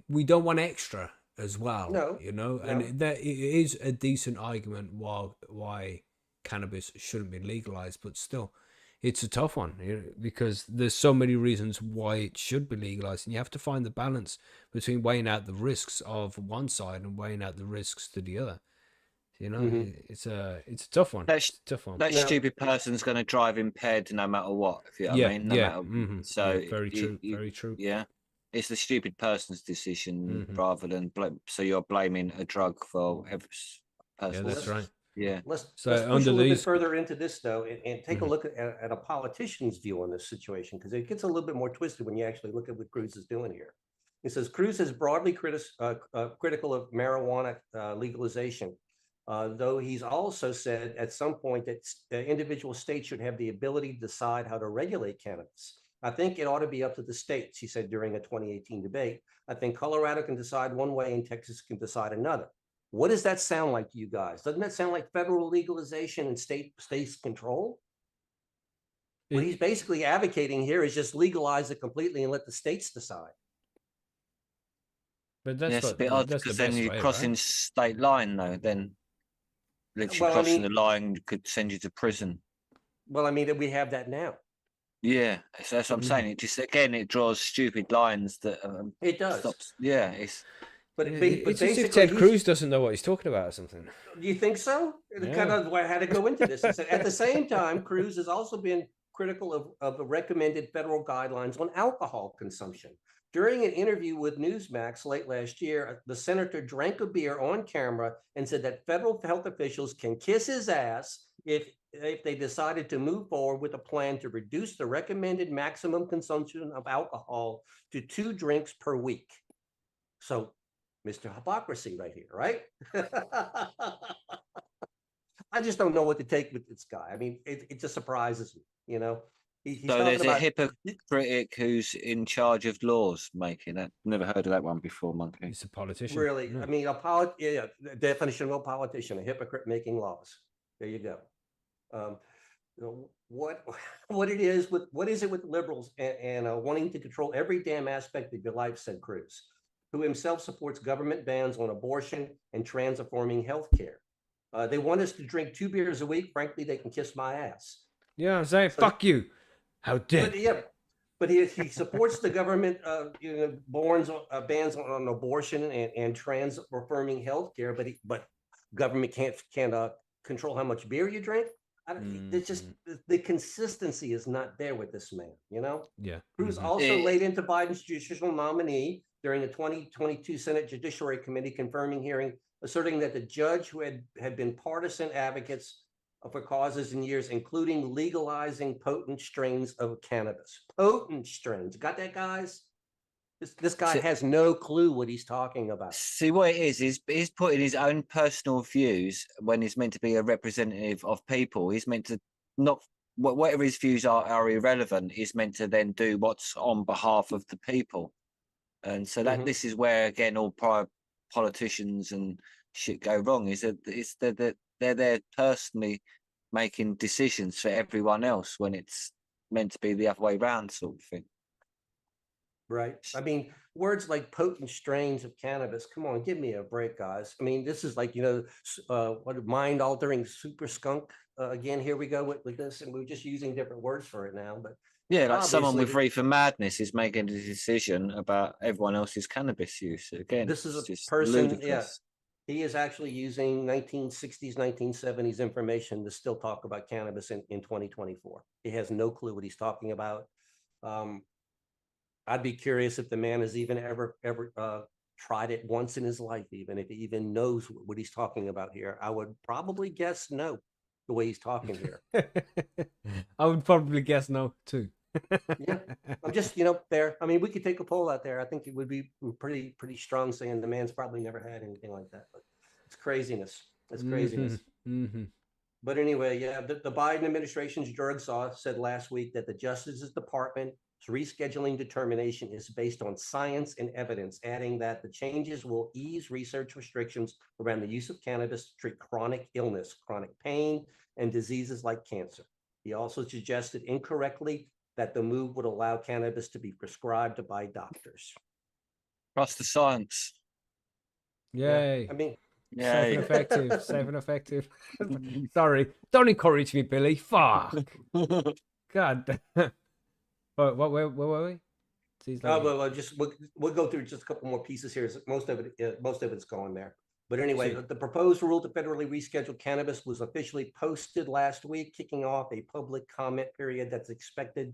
we don't want extra as well, you know, and it is a decent argument why cannabis shouldn't be legalized, but still it's a tough one, you know, because there's so many reasons why it should be legalized, and you have to find the balance between weighing out the risks of one side and weighing out the risks to the other. You know, it's a tough one. That stupid person's going to drive impaired no matter what, if you know what I mean. No matter. So very true. Very true. Yeah. It's the stupid person's decision rather than so you're blaming a drug for every person. Yeah, that's right. Yeah. Let's push a little bit further into this though, and take a look at a politician's view on this situation, because it gets a little bit more twisted when you actually look at what Cruz is doing here. It says Cruz is broadly critical of marijuana legalization, though he's also said at some point that individual states should have the ability to decide how to regulate cannabis. I think it ought to be up to the states, he said during a 2018 debate. I think Colorado can decide one way and Texas can decide another. What does that sound like to you guys? Doesn't that sound like federal legalization and states control? What he's basically advocating here is just legalize it completely and let the states decide. But that's a bit odd, because then you're crossing state line though, then literally crossing the line could send you to prison. Well, I mean, we have that now. Yeah, so that's what I'm saying. It just, again, it draws stupid lines that It does. stops. Yeah, it's It's as if basically Ted Cruz doesn't know what he's talking about or something. Do you think so? Yeah. Kind of why I had to go into this. It said, at the same time, Cruz has also been critical of the recommended federal guidelines on alcohol consumption. During an interview with Newsmax late last year, the senator drank a beer on camera and said that federal health officials can kiss his ass if they decided to move forward with a plan to reduce the recommended maximum consumption of alcohol to 2 drinks per week. So, Mr. Hypocrisy right here, right? I just don't know what to take with this guy. I mean, it just surprises me, you know. He's so there's about, a hypocritic who's in charge of laws making it. Never heard of that one before, Monkey. He's a politician. Really, I mean, the definition of a politician, a hypocrite making laws. There you go. What is it with liberals and wanting to control every damn aspect of your life, said Cruz, who himself supports government bans on abortion and trans-affirming healthcare. They want us to drink 2 beers a week. Frankly, they can kiss my ass. Yeah, I'm saying, fuck you. How dare? But he supports the government, bans on abortion and trans-affirming healthcare. But government can't control how much beer you drink. It's just the consistency is not there with this man. You know. Yeah. Cruz also laid into Biden's judicial nominee during the 2022 Senate Judiciary Committee confirming hearing, asserting that the judge who had been partisan advocates for causes in years, including legalizing potent strains of cannabis. Potent strains. Got that, guys? This guy has no clue what he's talking about. See, what it is he's putting his own personal views when he's meant to be a representative of people. He's meant to not, whatever his views are irrelevant. He's meant to then do what's on behalf of the people. And so that this is where, again, all politicians and shit go wrong, is that they're there personally making decisions for everyone else when it's meant to be the other way around, sort of thing. Right. I mean, words like potent strains of cannabis. Come on, give me a break, guys. I mean, this is like, what mind-altering super skunk. Again, here we go with this, and we're just using different words for it now. But yeah, like someone with reefer madness is making a decision about everyone else's cannabis use. Again, this is just a person. ludicrous. Yeah, he is actually using 1960s, 1970s information to still talk about cannabis in 2024. He has no clue what he's talking about. I'd be curious if the man has even ever tried it once in his life, even if he even knows what he's talking about here. I would probably guess no, the way he's talking here. I would probably guess no too. Yeah, I'm just there. I mean, we could take a poll out there. I think it would be pretty strong saying the man's probably never had anything like that. But it's craziness. It's craziness. But anyway, yeah, the Biden administration's drug czar said last week that the Justice Department's rescheduling determination is based on science and evidence, adding that the changes will ease research restrictions around the use of cannabis to treat chronic illness, chronic pain, and diseases like cancer. He also suggested incorrectly that the move would allow cannabis to be prescribed by doctors. Trust the science. Yay. Yeah, I mean, safe and effective. Safe and effective. Sorry. Don't encourage me, Billy. Fuck. God. Where were we? We'll go through just a couple more pieces here. Most of it's going there. But anyway, the proposed rule to federally reschedule cannabis was officially posted last week, kicking off a public comment period that's expected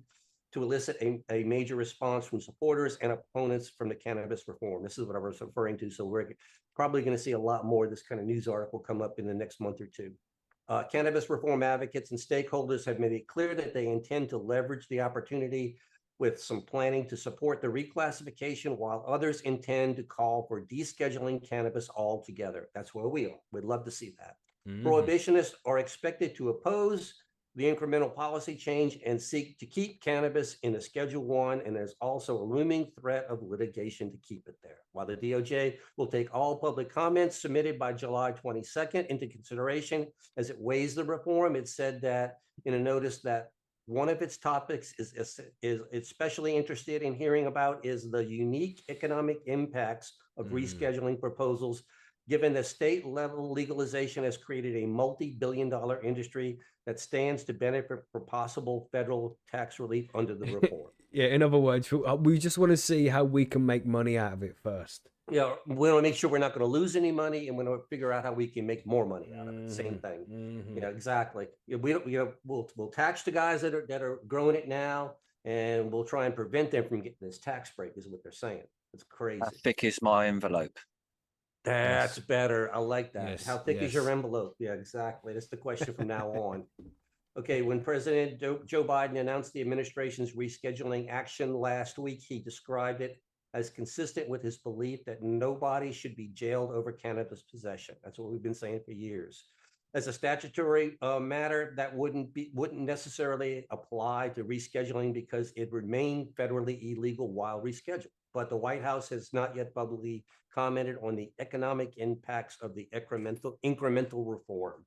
to elicit a major response from supporters and opponents from the cannabis reform. This is what I was referring to. So we're probably going to see a lot more of this kind of news article come up in the next month or two. Cannabis reform advocates and stakeholders have made it clear that they intend to leverage the opportunity with some planning to support the reclassification, while others intend to call for descheduling cannabis altogether. That's where we are. We'd love to see that. Prohibitionists are expected to oppose the incremental policy change and seek to keep cannabis in a Schedule I, and there's also a looming threat of litigation to keep it there. While the DOJ will take all public comments submitted by July 22nd into consideration as it weighs the reform, it said that in a notice that one of its topics is especially interested in hearing about is the unique economic impacts of rescheduling proposals given the state level legalization has created a multi-billion-dollar industry that stands to benefit from possible federal tax relief under the reform. Yeah, in other words, we just want to see how we can make money out of it first. Yeah, we want to make sure we're not going to lose any money, and we want to figure out how we can make more money out of it. Same thing. Yeah, exactly. We don't, we'll tax the guys that are growing it now, and we'll try and prevent them from getting this tax break, is what they're saying. It's crazy. How thick is my envelope? That's better. I like that. Yes, How thick is your yes. envelope? Yeah, exactly. That's the question from now on. Okay, when President Joe Biden announced the administration's rescheduling action last week, he described it as consistent with his belief that nobody should be jailed over cannabis possession. That's what we've been saying for years. As a statutory matter, that wouldn't necessarily apply to rescheduling because it remained federally illegal while rescheduled. But the White House has not yet publicly commented on the economic impacts of the incremental reform.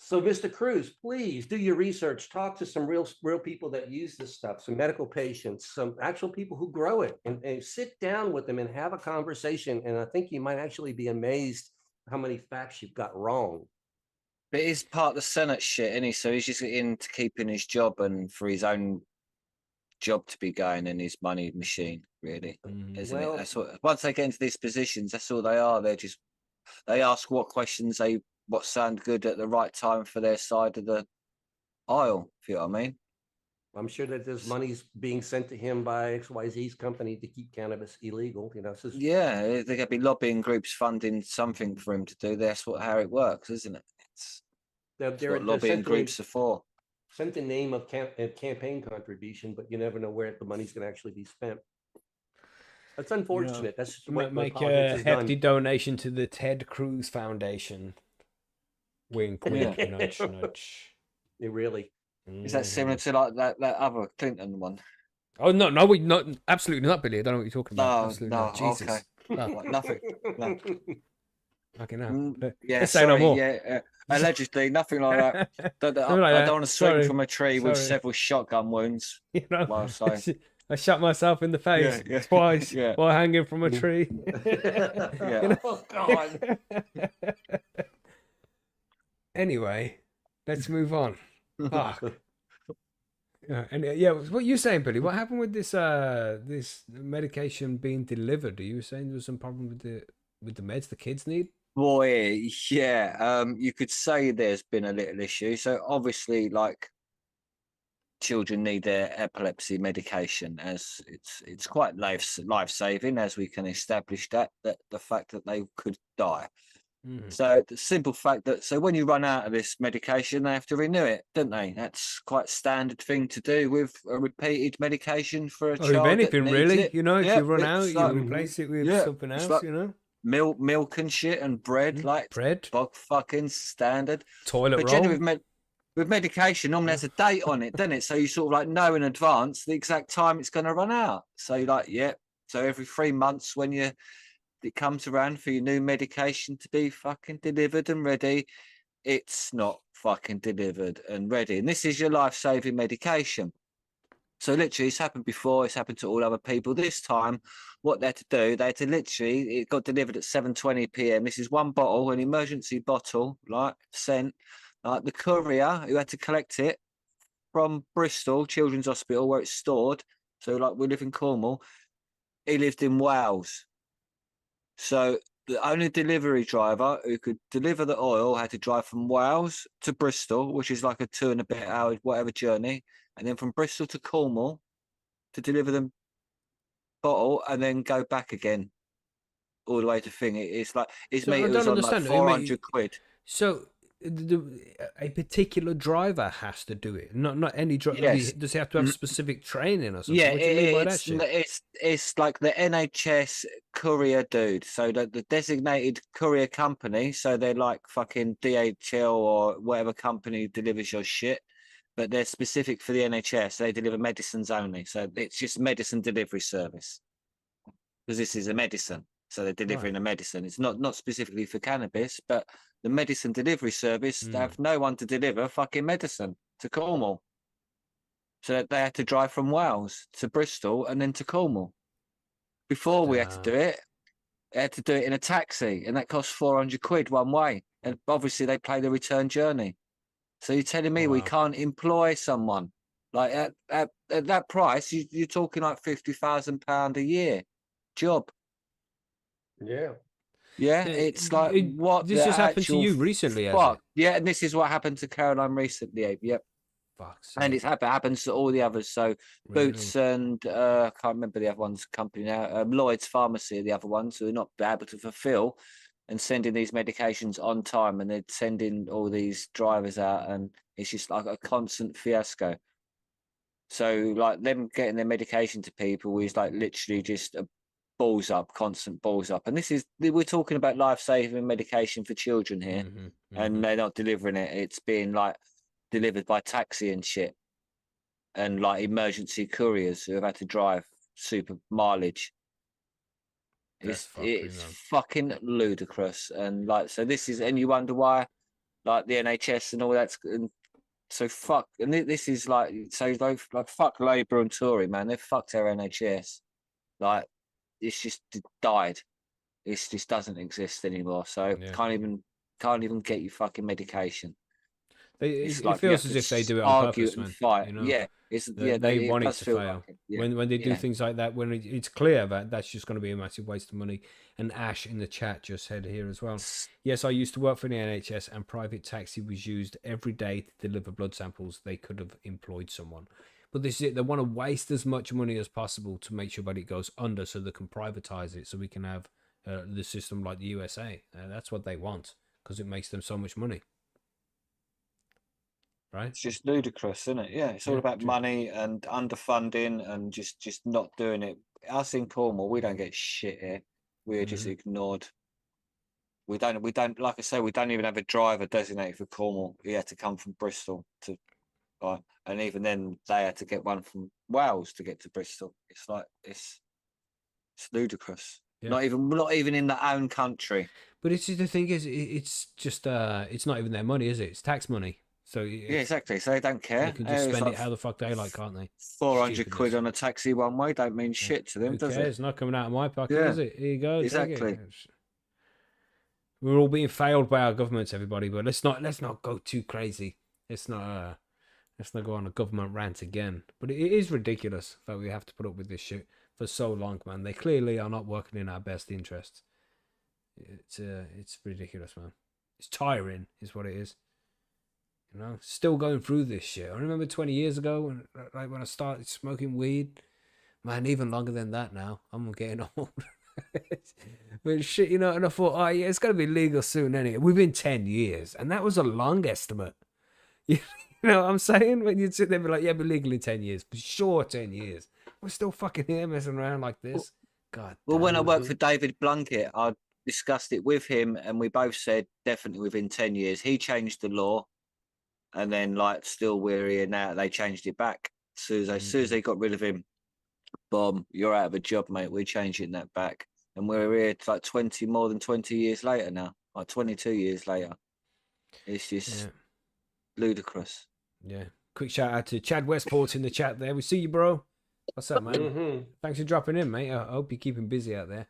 So, Mr. Cruz, please do your research. Talk to some real people that use this stuff, some medical patients, some actual people who grow it, and sit down with them and have a conversation. And I think you might actually be amazed how many facts you've got wrong. But he's part of the Senate shit, isn't he? So he's just into keeping his job and for his own job to be going in his money machine, really, isn't it? That's what, once they get into these positions, that's all they are. They ask what questions what sound good at the right time for their side of the aisle, if you know what I mean. I'm sure that there's money's being sent to him by XYZ's company to keep cannabis illegal. You know, so yeah, there could be lobbying groups funding something for him to do. That's how it works, isn't it? It's what lobbying groups are for. Sent the name of campaign contribution, but you never know where the money's going to actually be spent. That's unfortunate. That's what make a hefty donation to the Ted Cruz Foundation. Wink, wink, nudge, nudge. It really is that similar to like that other Clinton one? Oh no, not absolutely not, Billy. I don't know what you're talking about. No, absolutely no, not. Jesus. Okay. No, nothing. No. Okay, now. Yeah, let's say no more. Yeah, allegedly, nothing like that. I don't want to swing from a tree with several shotgun wounds. You know, whilst I shot myself in the face twice while hanging from a tree. Oh God. Anyway, let's move on. Fuck. And what you saying, Billy? What happened with this this medication being delivered? Are you saying there was some problem with the meds the kids need? Boy, yeah. You could say there's been a little issue. So obviously, like, children need their epilepsy medication, as it's quite life-saving, as we can establish that the fact that they could die. So the simple fact that when you run out of this medication, they have to renew it, don't they? That's quite a standard thing to do with a repeated medication for a child. If anything, really, it. You know, if you run out, you like, replace it with something else. Like, you know, milk and shit and bread, like bread, bog fucking standard. Toilet roll. With medication, normally has a date on it, doesn't it? So you sort of like know in advance the exact time it's going to run out. So you're like, so every 3 months when it comes around for your new medication to be fucking delivered and ready, it's not fucking delivered and ready. And this is your life-saving medication. So literally, it's happened before. It's happened to all other people. This time, what they had to do, they had to literally, it got delivered at 7:20 p.m. This is one bottle, an emergency bottle, like sent. The courier who had to collect it from Bristol Children's Hospital, where it's stored. So like we live in Cornwall. He lived in Wales. So the only delivery driver who could deliver the oil had to drive from Wales to Bristol, which is like a 2 and a bit hour, whatever journey. And then from Bristol to Cornwall to deliver the bottle and then go back again all the way to thing. It's like, his meter was on like 400 quid. So a particular driver has to do it, not any driver. Yes. Does he have to have specific training or something? Yeah, what do you mean by that shit? It's like the NHS courier dude. So the designated courier company. So they're like fucking DHL or whatever company delivers your shit, but they're specific for the NHS. They deliver medicines only. So it's just medicine delivery service because this is a medicine. So they're delivering a medicine. It's not specifically for cannabis, but the medicine delivery service, they have no one to deliver fucking medicine to Cornwall. So they had to drive from Wales to Bristol and then to Cornwall. Before we had to do it, They had to do it in a taxi, and that cost 400 quid one way. And obviously, they pay the return journey. So you're telling me we Wow. can't employ someone like at that price? You're talking like £50,000 a year job. Yeah. Yeah, it's like what this the just happened to actual you recently, has fuck. it? Yeah, and this is what happened to Caroline recently. Abe. Yep. Fuck's And sake. it happens to all the others. So Really? Boots and I can't remember the other one's company now. Lloyd's Pharmacy are the other ones who are not able to fulfill and sending these medications on time, and they're sending all these drivers out, and it's just like a constant fiasco. So like them getting their medication to people is like literally just a balls up, constant balls up. And this is, we're talking about life-saving medication for children here, and they're not delivering it. It's being like delivered by taxi and shit, and like emergency couriers who have had to drive super mileage. It's fucking ludicrous. And like, so this is, and you wonder why, like the NHS and all that's, and so fuck, and this is like, so like fuck Labour and Tory, man. They've fucked our NHS. Like, it's just died. It just doesn't exist anymore. So can't even get you fucking medication. It feels as if they do it on purpose, man. Fight. You know? Yeah, they want it to fail. like it. When they do things like that, when it's clear that that's just going to be a massive waste of money. And Ash in the chat just said here as well. Yes, I used to work for the NHS, and private taxi was used every day to deliver blood samples. They could have employed someone, but this is it. They want to waste as much money as possible to make sure that it goes under, so they can privatize it, so we can have the system like the USA. That's what they want, because it makes them so much money. Right? It's just ludicrous, isn't it? Yeah, it's all about money and underfunding and just not doing it. Us in Cornwall, we don't get shit here. We're just ignored. We don't, like I say, we don't even have a driver designated for Cornwall. He had to come from Bristol to, and even then they had to get one from Wales to get to Bristol. It's like, it's ludicrous. Yeah. Not even in their own country. But it's the thing is, it's just it's not even their money, is it? It's tax money. So yeah, exactly. So they don't care. They can just spend it how the fuck they like, can't they? 400 quid on a taxi one way don't mean shit to them, does it? It's not coming out of my pocket, is it? Here you go. Exactly. We're all being failed by our governments, everybody. But let's not go too crazy. Let's not go on a government rant again. But it is ridiculous that we have to put up with this shit for so long, man. They clearly are not working in our best interests. It's ridiculous, man. It's tiring, is what it is. You know, still going through this shit. I remember 20 years ago when I started smoking weed. Man, even longer than that now. I'm getting old. But shit, you know, and I thought, oh yeah, it's gonna be legal soon anyway. Within 10 years. And that was a long estimate. You know what I'm saying? When you'd sit there and be like, yeah, it'll be legal in 10 years. For sure 10 years. We're still fucking here messing around like this. God. Well, when I worked for David Blunkett, I discussed it with him, and we both said definitely within 10 years. He changed the law. And then, like, still we're here now. They changed it back. As soon as they got rid of him, boom, you're out of a job, mate. We're changing that back. And we're here like more than 20 years later now. Like 22 years later. It's just ludicrous. Yeah. Quick shout out to Chad Westport in the chat there. We see you, bro. What's up, man? Thanks for dropping in, mate. I hope you're keeping busy out there.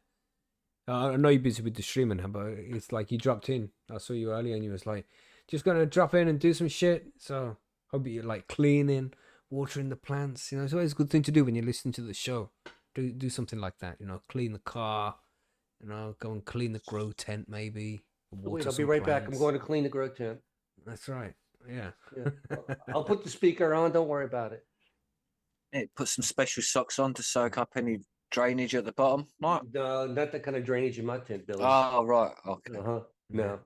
I know you're busy with the streaming, but it's like you dropped in. I saw you earlier and you was like, just gonna drop in and do some shit. So hope you're like cleaning, watering the plants. You know, it's always a good thing to do when you listen to the show. Do something like that. You know, clean the car. You know, go and clean the grow tent maybe. Wait, I'll be right back. I'm going to clean the grow tent. That's right. Yeah. I'll put the speaker on. Don't worry about it. Yeah, put some special socks on to soak up any drainage at the bottom. Right? No, not that kind of drainage in my tent, Billy. Oh, right. Okay. No.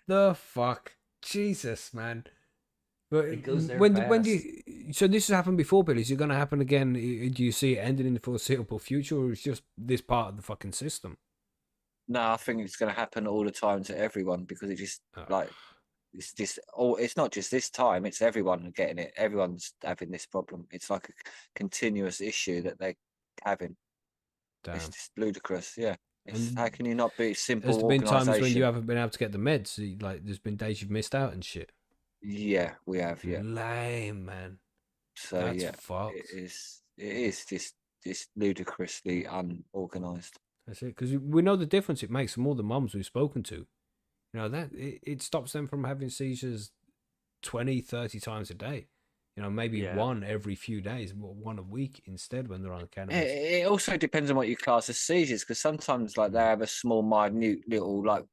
The fuck, Jesus, man. But it goes there when fast. do you, so this has happened before, Billy? Is it going to happen again? Do you see it ending in the foreseeable future, or is it just this part of the fucking system? No, I think it's going to happen all the time to everyone, because it just like it's not just this time, it's everyone getting it. Everyone's having this problem. It's like a continuous issue that they're having. Damn. It's just ludicrous. Yeah. How can you not be simple? There's been times when you haven't been able to get the meds. Like, there's been days you've missed out and shit. Yeah, we have. Yeah, lame, man. So that's fucked. It is just just ludicrously unorganized. That's it, because we know the difference it makes from all the mums we've spoken to. You know, that it stops them from having seizures 20, 30 times a day. You know, maybe one every few days, one a week instead when they're on cannabis. It also depends on what you class as seizures, because sometimes like they have a small, minute little like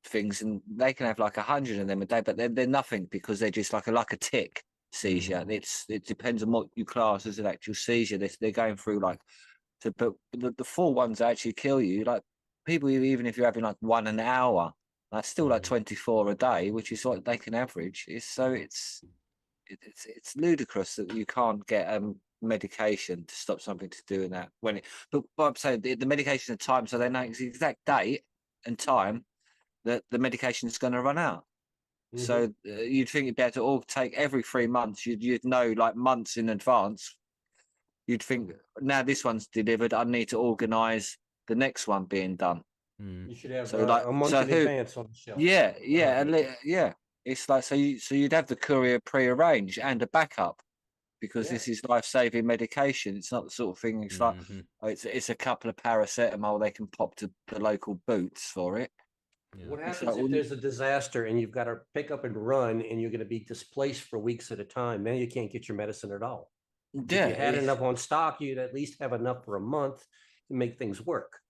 things, and they can have like 100 of them a day, but they're nothing because they're just like a tick seizure. It depends on what you class as an actual seizure. They're going through like, but the full ones that actually kill you, like people, even if you're having like 1 an hour, that's still like 24 a day, which is what they can average. It's ludicrous that you can't get medication to stop something to doing that but I'm saying the medication at time, so they know the exact date and time that the medication is going to run out. So you'd think it'd be able to all take every 3 months. You'd know like months in advance. You'd think, now this one's delivered, I need to organise the next one being done. You should have like a month in advance on the shelf. Yeah. It's like, so you'd have the courier pre-arranged and a backup, because this is life-saving medication. It's not the sort of thing. It's like it's a couple of paracetamol they can pop to the local Boots for it. What happens if there's a disaster and you've got to pick up and run, and you're going to be displaced for weeks at a time? Now you can't get your medicine at all. If you had enough on stock, you'd at least have enough for a month to make things work.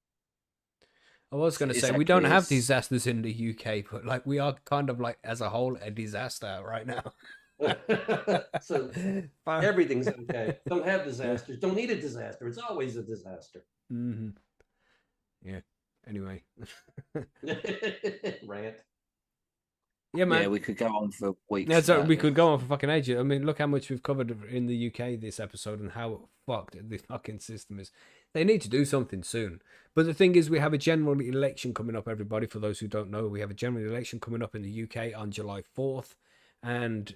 I was going to say, we don't have disasters in the UK, but like we are kind of like as a whole a disaster right now. So everything's okay. Don't have disasters. Don't need a disaster. It's always a disaster. Yeah. Anyway. Rant. Yeah, man. Yeah, we could go on for weeks. Yeah, so we could go on for fucking ages. I mean, look how much we've covered in the UK this episode and how fucked the fucking system is. They need to do something soon. But the thing is, we have a general election coming up, everybody. For those who don't know, we have a general election coming up in the UK on July 4th. And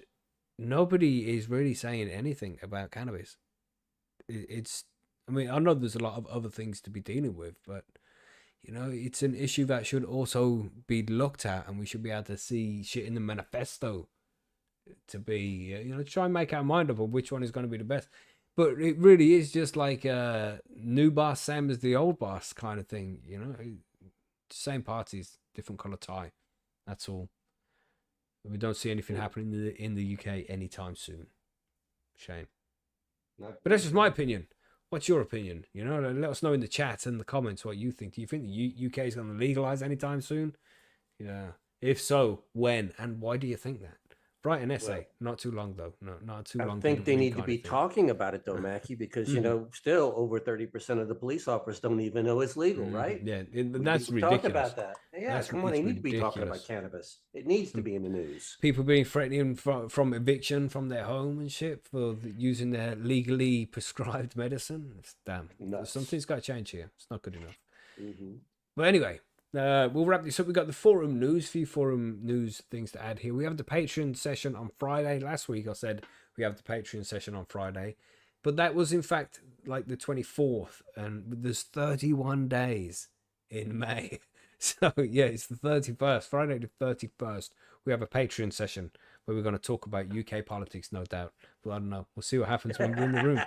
nobody is really saying anything about cannabis. I mean, I know there's a lot of other things to be dealing with, but you know, it's an issue that should also be looked at, and we should be able to see shit in the manifesto to be, you know, try and make our mind up on which one is going to be the best. But it really is just like new boss, same as the old boss kind of thing, you know. Same parties, different colour tie. That's all. We don't see anything happening in the UK anytime soon. Shame. But that's just my opinion. What's your opinion? You know, let us know in the chat and the comments what you think. Do you think the UK is going to legalise anytime soon? Yeah. If so, when and why do you think that? Write an essay. Not too long though. No, not too long. I think they need to be talking about it though, Mackie, because you know, still over 30% of the police officers don't even know it's legal, right? Yeah, that's ridiculous. Talk about that. Yeah, come on, they need to be talking about cannabis. It needs to be in the news. People being threatened from eviction from their home and shit for using their legally prescribed medicine. It's damn. Something's got to change here. It's not good enough. But anyway. We'll wrap this up. We got the forum news, few forum news things to add here. We have the Patreon session on Friday. Last week I said we have the Patreon session on Friday, but that was in fact like the 24th, and there's 31 days in May. So yeah, it's the 31st, Friday the 31st. We have a Patreon session where we're going to talk about UK politics, no doubt. But I don't know. We'll see what happens when we're in the room.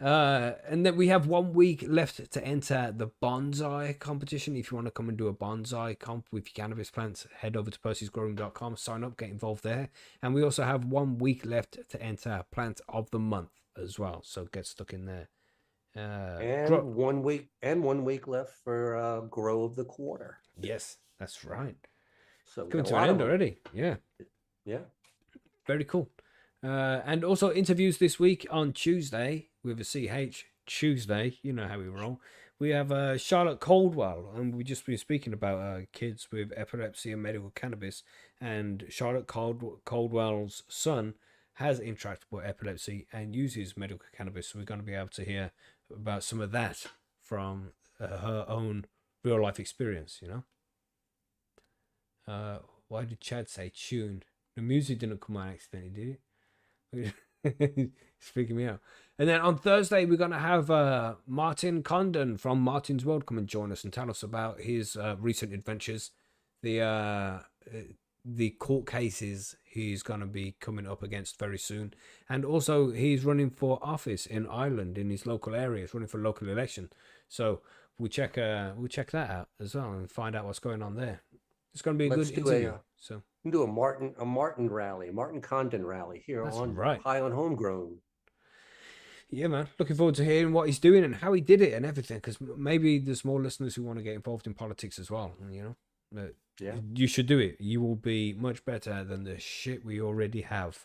And then we have 1 week left to enter the bonsai competition. If you want to come and do a bonsai comp with your cannabis plants, head over to percysgrowroom.com, sign up, get involved there. And we also have 1 week left to enter plant of the month as well, so get stuck in there. And 1 week left for grow of the quarter. Yes, that's right. So coming to an end already. Yeah very cool. And also interviews this week on Tuesday with a CH Tuesday. You know how we roll. We have Charlotte Caldwell, and we've just been speaking about kids with epilepsy and medical cannabis. And Charlotte Caldwell's son has intractable epilepsy and uses medical cannabis. So we're going to be able to hear about some of that from her own real life experience, you know. Why did Chad say tune? The music didn't come out accidentally, did it? It's freaking me out. And then on Thursday we're gonna have Martin Condon from Martin's World come and join us and tell us about his recent adventures. The the court cases he's going to be coming up against very soon. And also he's running for office in Ireland in his local area. He's running for local election. So we'll check that out as well and find out what's going on there. It's going to be a good interview. So we can do a Martin rally, Martin Condon rally here on Highland Homegrown. Yeah, man. Looking forward to hearing what he's doing and how he did it and everything. Because maybe there's more listeners who want to get involved in politics as well. You know, you should do it. You will be much better than the shit we already have.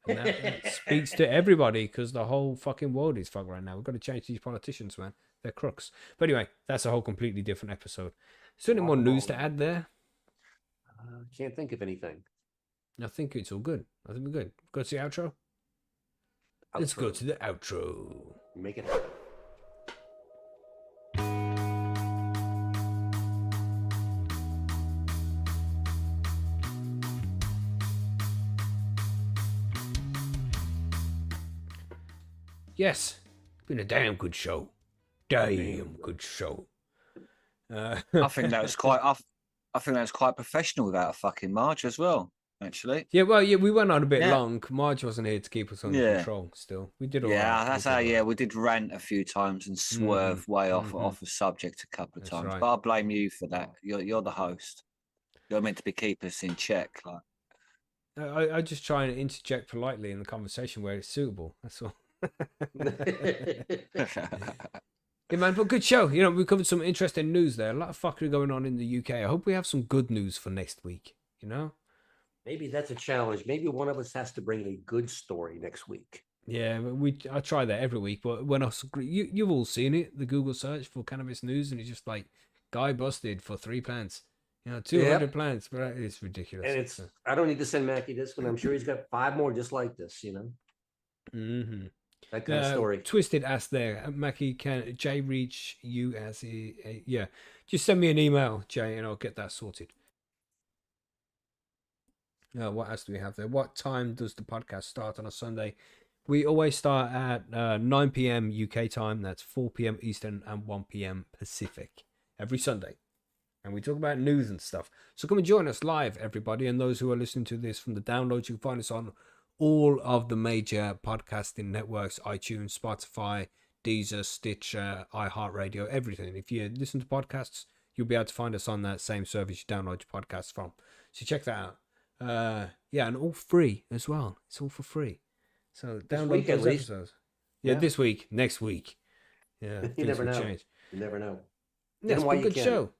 And that speaks to everybody because the whole fucking world is fucked right now. We've got to change these politicians, man. They're crooks. But anyway, that's a whole completely different episode. Is there any more news to add there? Can't think of anything. I think it's all good. I think we're good. Go to the outro. Let's go to the outro. Make it happen. Yes, been a damn good show. Damn good show. I think that was quite. I think that was quite professional without a fucking Marge as well. Actually, yeah. Well, yeah, we went on a bit long. Marge wasn't here to keep us under control. Still, we did all right. That's how. Yeah, we did rant a few times and swerve way off of subject a couple of times. Right. But I blame you for that. You're the host. You're meant to be keep us in check. Like, I just try and interject politely in the conversation where it's suitable. That's all. Yeah, man, but good show. You know, we covered some interesting news there. A lot of fuckery going on in the UK. I hope we have some good news for next week. You know. Maybe that's a challenge. Maybe one of us has to bring a good story next week. Yeah, I try that every week. But when you've all seen it, the Google search for cannabis news, and it's just like guy busted for 3 plants. You know, 200 plants, but it's ridiculous. And I don't need to send Mackie this one. I'm sure he's got 5 more just like this. You know. Mm-hmm. That kind of story. Twisted ass there, Mackie. Can Jay reach you as yeah? Just send me an email, Jay, and I'll get that sorted. What else do we have there? What time does the podcast start on a Sunday? We always start at 9 p.m. UK time. That's 4 p.m. Eastern and 1 p.m. Pacific every Sunday. And we talk about news and stuff. So come and join us live, everybody. And those who are listening to this from the downloads, you can find us on all of the major podcasting networks: iTunes, Spotify, Deezer, Stitcher, iHeartRadio, everything. If you listen to podcasts, you'll be able to find us on that same service you download your podcasts from. So check that out. And all free as well. It's all for free. So download those episodes. Yeah, this week, next week. Yeah, you never know. Change. You never know. Yes, but good show.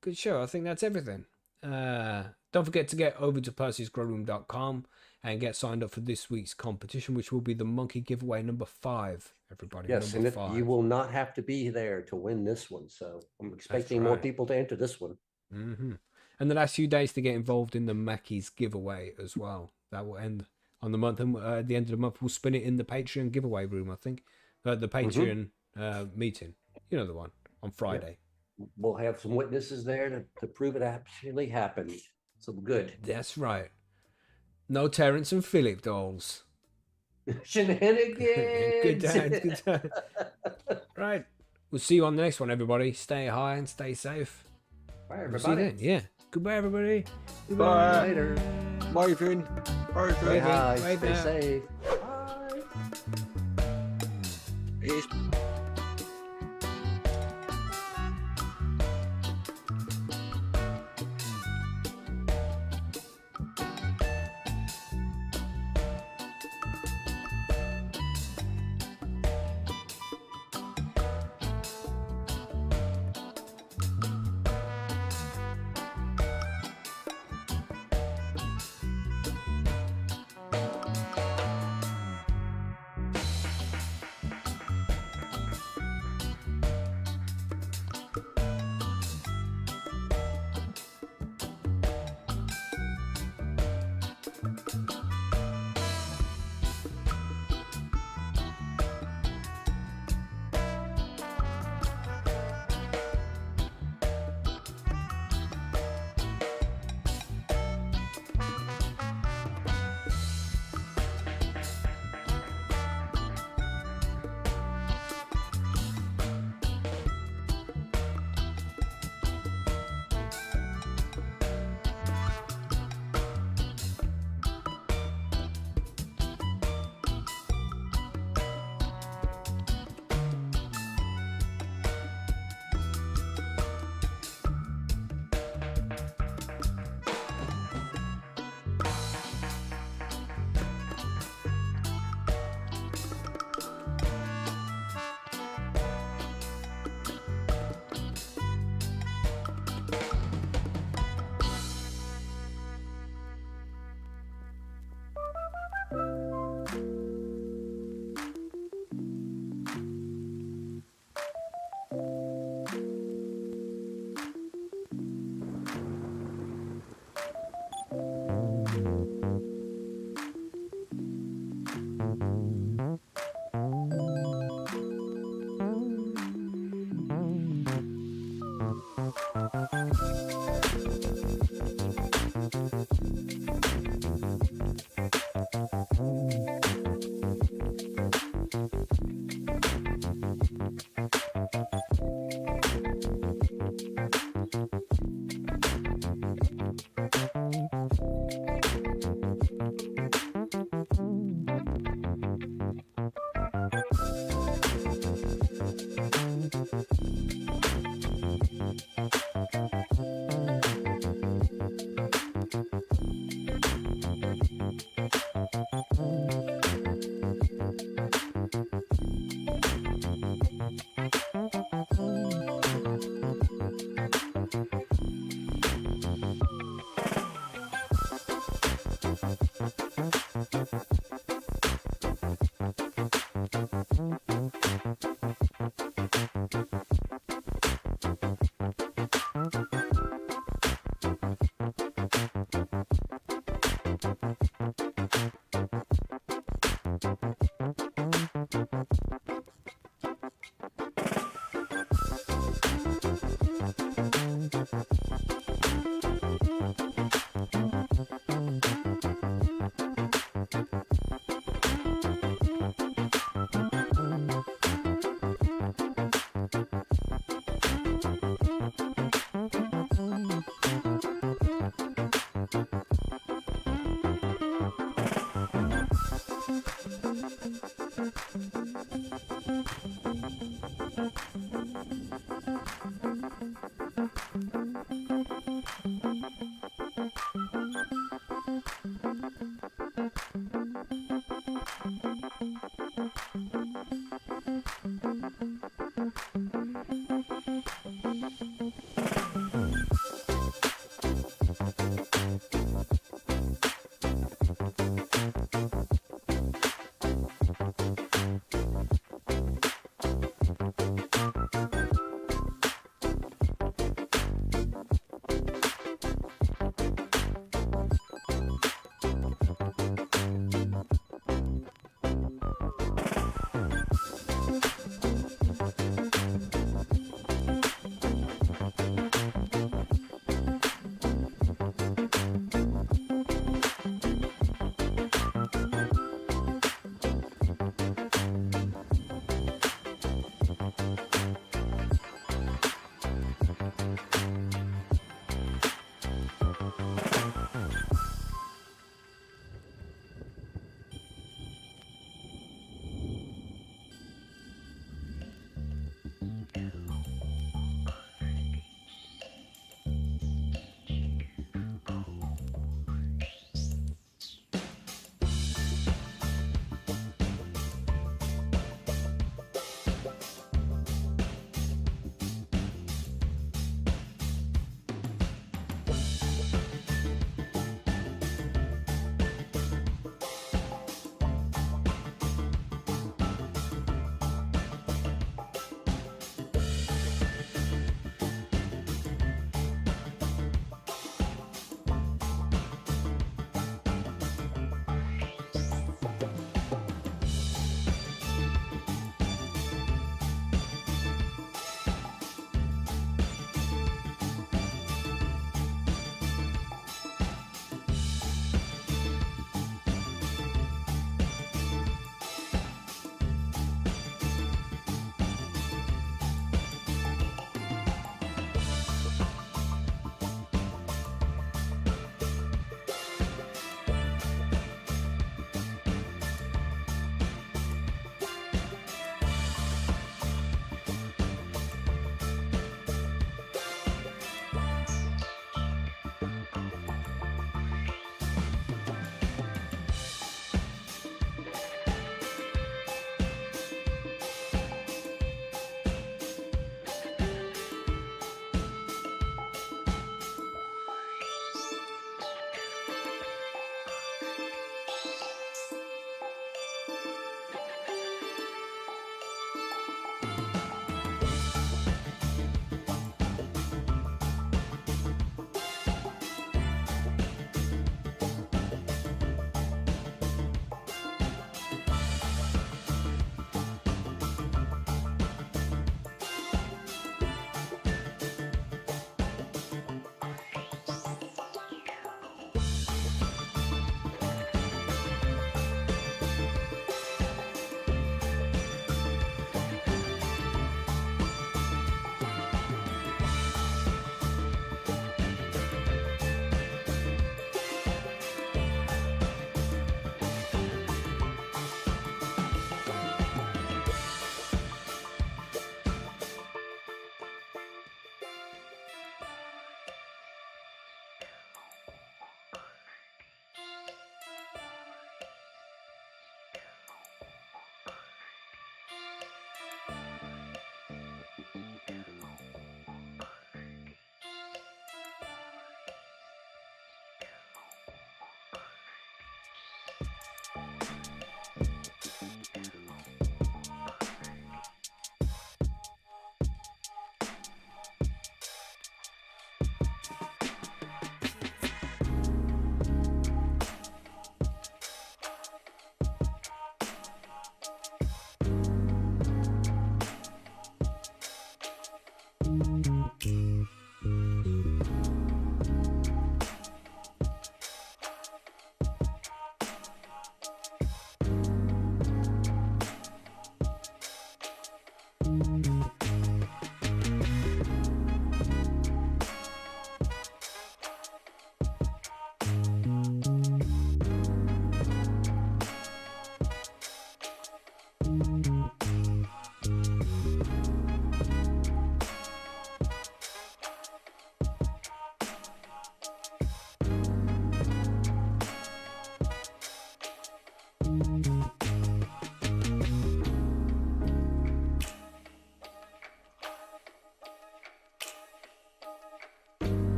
Good show. I think that's everything. Don't forget to get over to percysgrowroom.com and get signed up for this week's competition, which will be the monkey giveaway number 5. Everybody, yes, and you will not have to be there to win this one. So I'm expecting more people to enter this one. Mm-hmm. And the last few days to get involved in the Mackey's giveaway as well. That will end on the month. And at the end of the month, we'll spin it in the Patreon giveaway room, I think. The Patreon meeting. You know, the one on Friday. Yeah. We'll have some witnesses there to prove it actually happened. So good. That's right. No Terrence and Philip dolls. Shenanigans. Good times, good times. Right. We'll see you on the next one, everybody. Stay high and stay safe. Bye, everybody. We'll see you then. Yeah. Goodbye, everybody. Goodbye. Bye. Later. Bye, Finn. Bye, Finn. Stay high. Stay safe. Bye. Peace.